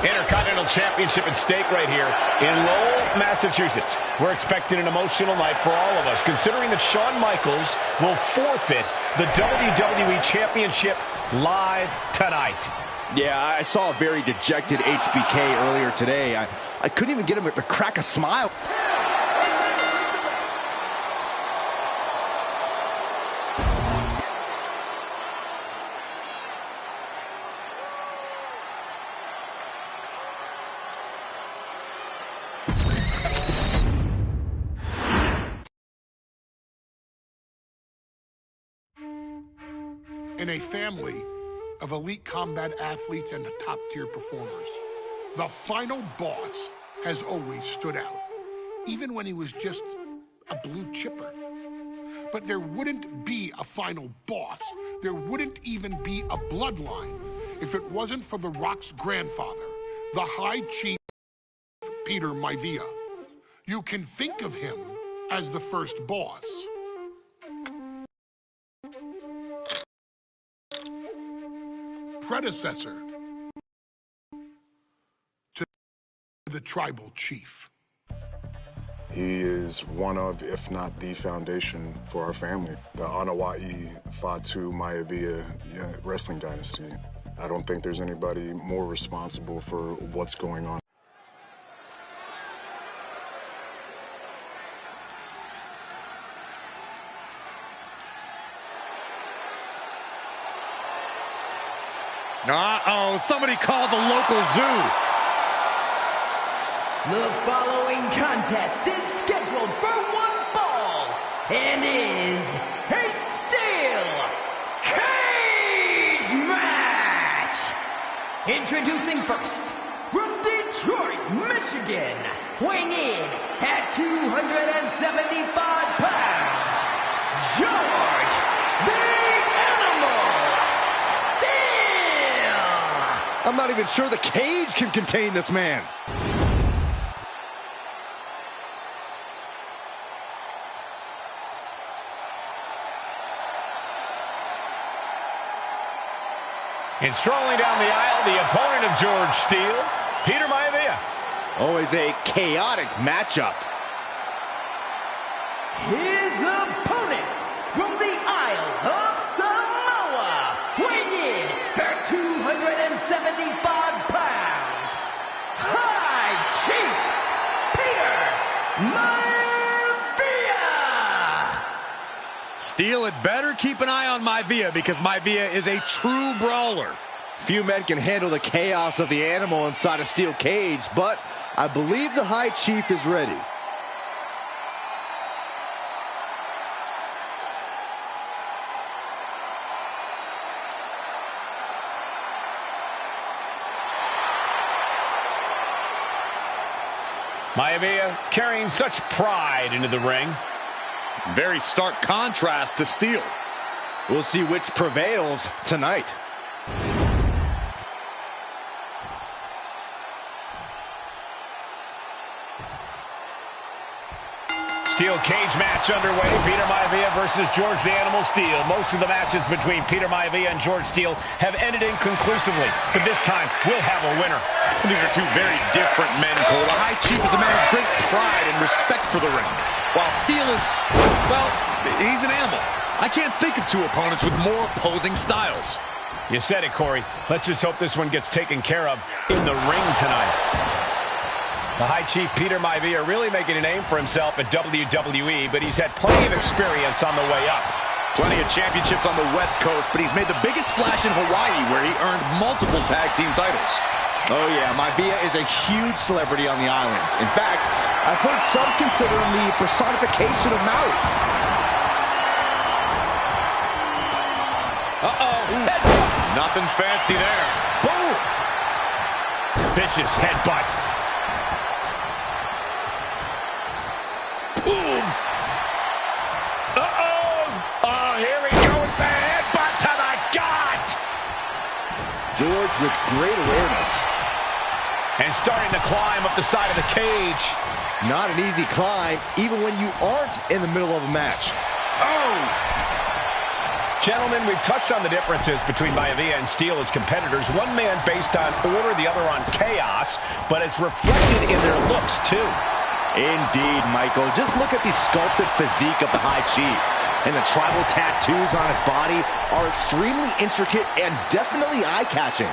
Intercontinental Championship at stake right here in Lowell, Massachusetts. We're expecting an emotional night for all of us, considering that Shawn Michaels will forfeit the WWE Championship live tonight. Yeah, I saw a very dejected HBK earlier today. I couldn't even get him to crack a smile. In a family of elite combat athletes and top-tier performers, the final boss has always stood out, even when he was just a blue chipper. But there wouldn't be a final boss. There wouldn't even be a bloodline if it wasn't for The Rock's grandfather, the High Chief Peter Maivia. You can think of him as the first boss. Predecessor to the tribal chief. He is one of, if not the foundation for our family, the Wwe 2K25 wrestling dynasty. I don't think there's anybody more responsible for what's going on. Uh-oh, somebody called the local zoo. The following contest is scheduled for one fall and is a steel cage match. Introducing first, from Detroit, Michigan, weighing in at 275 pounds, George Big Animal Steel. I'm not even sure the cage can contain this man. And strolling down the aisle, the opponent of George Steele, Peter Maivia. Always a chaotic matchup. His opponent from the Isle of Samoa, weighing in at 275 pounds, High Chief Peter Maivia. Steele had better keep an eye on Maivia because Maivia is a true brawler. Few men can handle the chaos of the animal inside a steel cage, but I believe the High Chief is ready. Maivia carrying such pride into the ring. Very stark contrast to Steele. We'll see which prevails tonight. Steel cage match underway. Peter Maivia versus George the Animal Steele. Most of the matches between Peter Maivia and George Steele have ended inconclusively, but this time we'll have a winner. These are two very different men, Cole. The High Chief is a man of great pride and respect for the ring, while Steele is, well, he's an animal. I can't think of two opponents with more opposing styles. You said it, Corey. Let's just hope this one gets taken care of in the ring tonight. The High Chief Peter Maivia really making a name for himself at WWE, but he's had plenty of experience on the way up. Plenty of championships on the West Coast, but he's made the biggest splash in Hawaii, where he earned multiple tag team titles. Oh yeah, Maivia is a huge celebrity on the islands. In fact, I've heard some consider him the personification of Maui. Uh-oh. Nothing fancy there. Boom! Vicious headbutt. Boom. Uh-oh. Oh, here we go with the headbutt to the gut. George with great awareness. And starting to climb up the side of the cage. Not an easy climb, even when you aren't in the middle of a match. Oh! Gentlemen, we've touched on the differences between Maivia and Steele as competitors. One man based on order, the other on chaos, but it's reflected in their looks, too. Indeed, Michael. Just look at the sculpted physique of the High Chief. And the tribal tattoos on his body are extremely intricate and definitely eye-catching.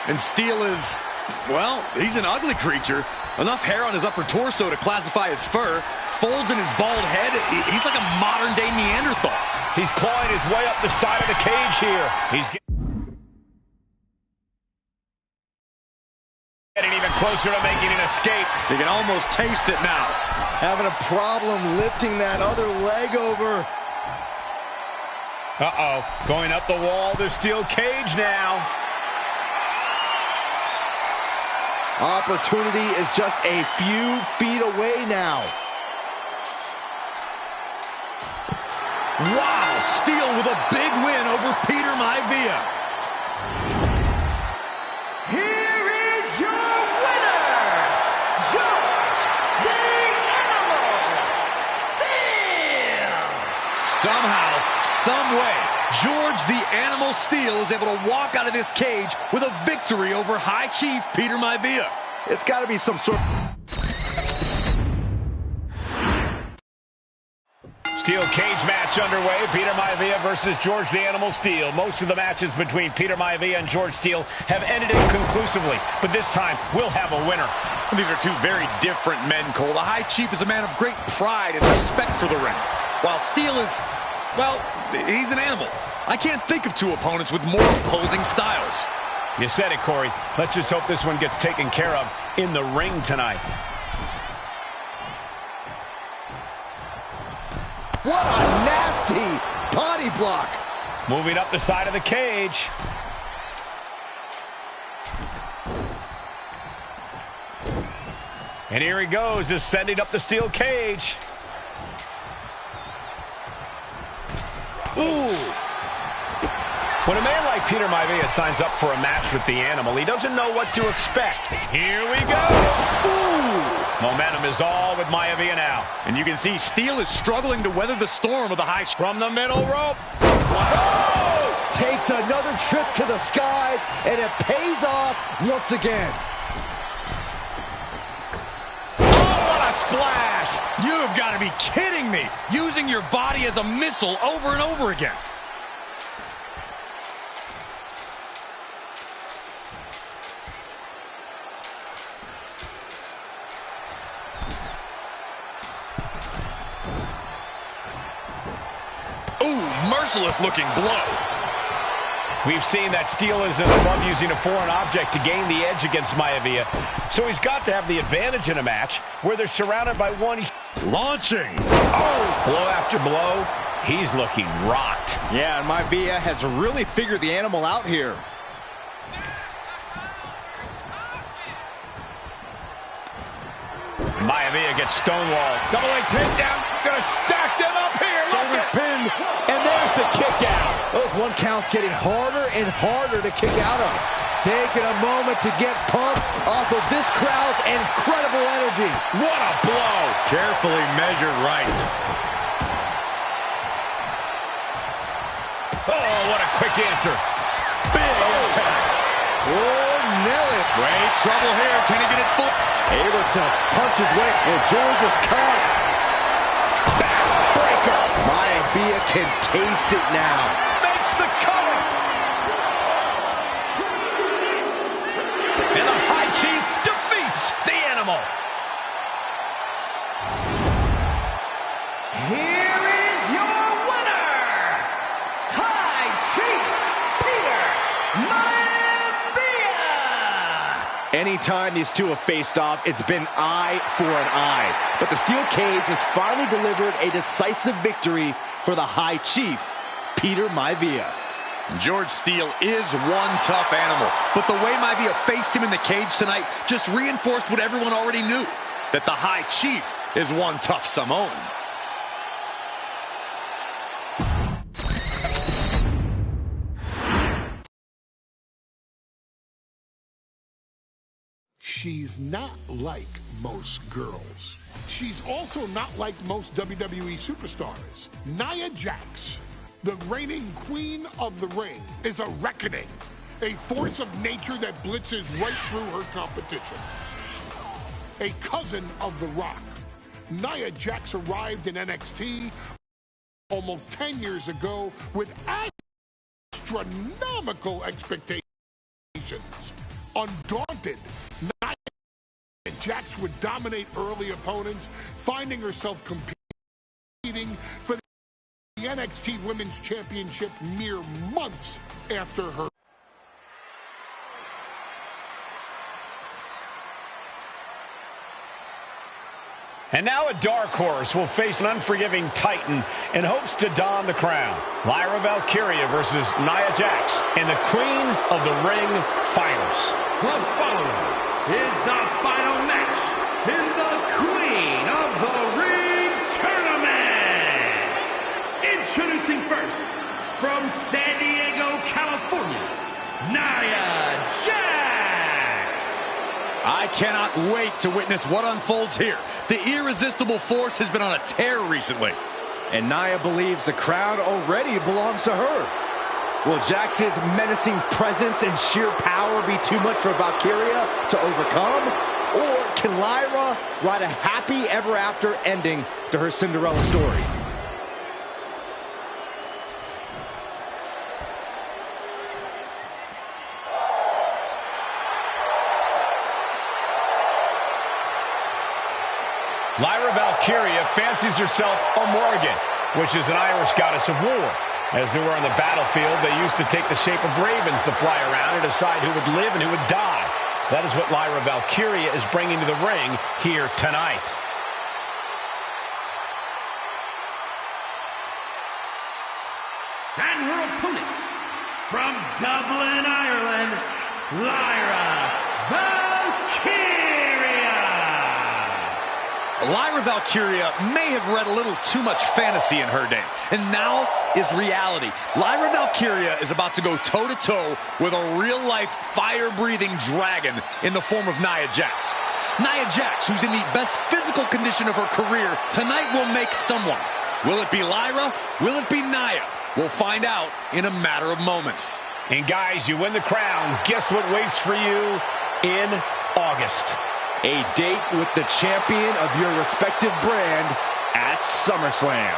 And Steele is, well, he's an ugly creature. Enough hair on his upper torso to classify as fur. Folds in his bald head. He's like a modern-day Neanderthal. He's clawing his way up the side of the cage here. He's getting even closer to making an escape. You can almost taste it now. Having a problem lifting that other leg over. Uh-oh. Going up the wall, the steel cage now. Opportunity is just a few feet away now. Wow, Steele with a big win over Peter Maivia. Here is your winner, George the Animal Steele. Somehow, someway, George the Animal Steele is able to walk out of this cage with a victory over High Chief Peter Maivia. It's got to be some sort of... Steel cage match underway. Peter Maivia versus George the Animal Steele. Most of the matches between Peter Maivia and George Steele have ended inconclusively, but this time we'll have a winner. These are two very different men, Cole. The High Chief is a man of great pride and respect for the ring, while Steele is, well, he's an animal. I can't think of two opponents with more opposing styles. You said it, Corey. Let's just hope this one gets taken care of in the ring tonight. What a nasty body block. Moving up the side of the cage. And here he goes, ascending up the steel cage. Ooh. When a man like Peter Maivia signs up for a match with the Animal, he doesn't know what to expect. Here we go. Ooh. Momentum is all with Maivia now. And you can see Steele is struggling to weather the storm of the High Chief. From the middle rope. Oh! Takes another trip to the skies, and it pays off once again. Oh, what a splash. You've got to be kidding me. Using your body as a missile over and over again. Merciless looking blow. We've seen that Steele isn't above using a foreign object to gain the edge against Maivia, so he's got to have the advantage in a match where they're surrounded by one. Launching. Oh! Blow after blow. He's looking rocked. Yeah, and Maivia has really figured the Animal out here. Maivia gets stonewalled. Double leg takedown. Gonna stack them up here. Shoulders pinned, and there's the kick out. Those one counts getting harder and harder to kick out of. Taking a moment to get pumped off of this crowd's incredible energy. What a blow. Carefully measured right. Oh, what a quick answer. Big impact. Oh, nail it. Great trouble here. Can he get it full? Able to punch his way, and George is caught. Backbreaker. Maivia can taste it now. Makes the cover. And the High Chief defeats the Animal. Here is your winner, High Chief Peter Maivia. Anytime these two have faced off, it's been eye for an eye. But the steel cage has finally delivered a decisive victory for the High Chief, Peter Maivia. George Steele is one tough animal, but the way Maivia faced him in the cage tonight just reinforced what everyone already knew, that the High Chief is one tough Samoan. She's not like most girls. She's also not like most WWE superstars. Nia Jax, the reigning queen of the ring, is a reckoning, a force of nature that blitzes right through her competition. A cousin of The Rock, Nia Jax arrived in NXT almost 10 years ago with astronomical expectations. Undaunted, Nia Jax would dominate early opponents, finding herself competing for the NXT Women's Championship mere months after her. And now a dark horse will face an unforgiving titan in hopes to don the crown. Lyra Valkyria versus Nia Jax in the Queen of the Ring Finals. The following is the final match in the Queen of the Ring Tournament. Introducing first, from San Diego, California, Nia Jax. I cannot wait to witness what unfolds here. The irresistible force has been on a tear recently. And Nia believes the crowd already belongs to her. Will Jax's menacing presence and sheer power be too much for Valkyria to overcome? Or can Lyra write a happy ever after ending to her Cinderella story? Lyra Valkyria fancies herself a Morgan, which is an Irish goddess of war. As they were on the battlefield, they used to take the shape of ravens to fly around and decide who would live and who would die. That is what Lyra Valkyria is bringing to the ring here tonight. And her opponent, from Dublin, Ireland, Lyra Valkyria. Lyra Valkyria may have read a little too much fantasy in her day, and now is reality. Lyra Valkyria is about to go toe-to-toe with a real-life, fire-breathing dragon in the form of Nia Jax. Nia Jax, who's in the best physical condition of her career, tonight will make someone. Will it be Lyra? Will it be Nia? We'll find out in a matter of moments. And guys, you win the crown. Guess what waits for you in August? A date with the champion of your respective brand at SummerSlam.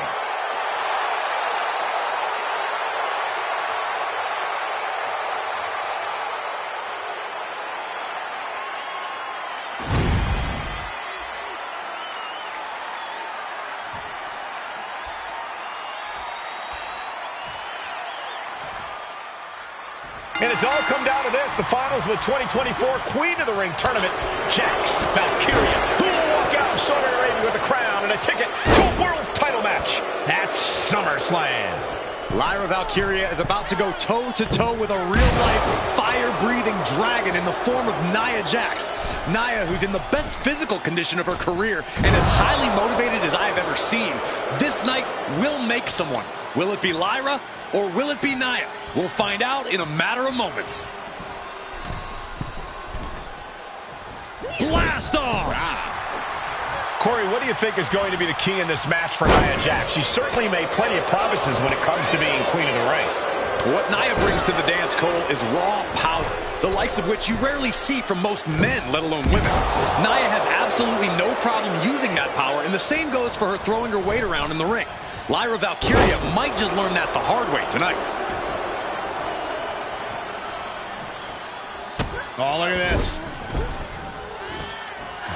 And it's all come down to this, the finals of the 2024 Queen of the Ring Tournament. Jax Valkyria, who will walk out of Saudi Arabia with a crown and a ticket to a world title match at SummerSlam. Lyra Valkyria is about to go toe-to-toe with a real-life, fire-breathing dragon in the form of Nia Jax. Nia, who's in the best physical condition of her career and as highly motivated as I have ever seen. This night will make someone. Will it be Lyra or will it be Nia? We'll find out in a matter of moments. Blast off! Wow. Corey, what do you think is going to be the key in this match for Nia Jax? She certainly made plenty of promises when it comes to being Queen of the Ring. What Nia brings to the dance, Cole, is raw power, the likes of which you rarely see from most men, let alone women. Nia has absolutely no problem using that power, and the same goes for her throwing her weight around in the ring. Lyra Valkyria might just learn that the hard way tonight. Oh, look at this.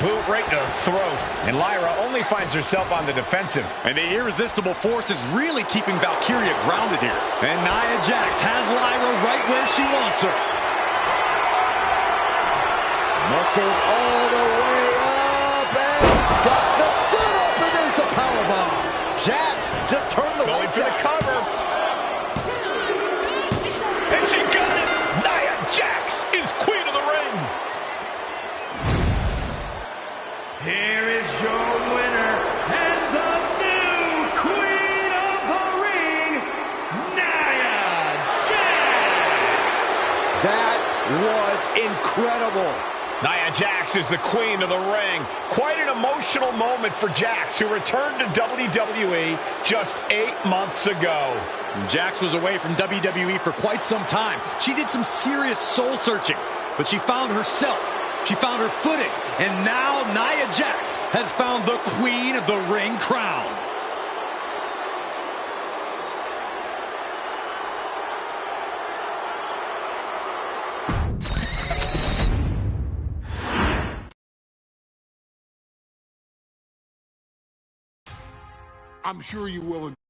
Boot right to the throat. And Lyra only finds herself on the defensive. And the irresistible force is really keeping Valkyria grounded here. And Nia Jax has Lyra right where she wants her. Muscled all the way up and got the sit-up, and there's the powerbomb. Jax just turned the going lights for the out. cover. She got it! Nia Jax is queen of the ring! Here is your winner and the new queen of the ring, Nia Jax! That was incredible. Nia Jax is the queen of the ring. Quite an emotional moment for Jax, who returned to WWE just 8 months ago. Jax was away from WWE for quite some time. She did some serious soul searching, but she found herself. She found her footing, and now Nia Jax has found the queen of the ring crown. I'm sure you will agree.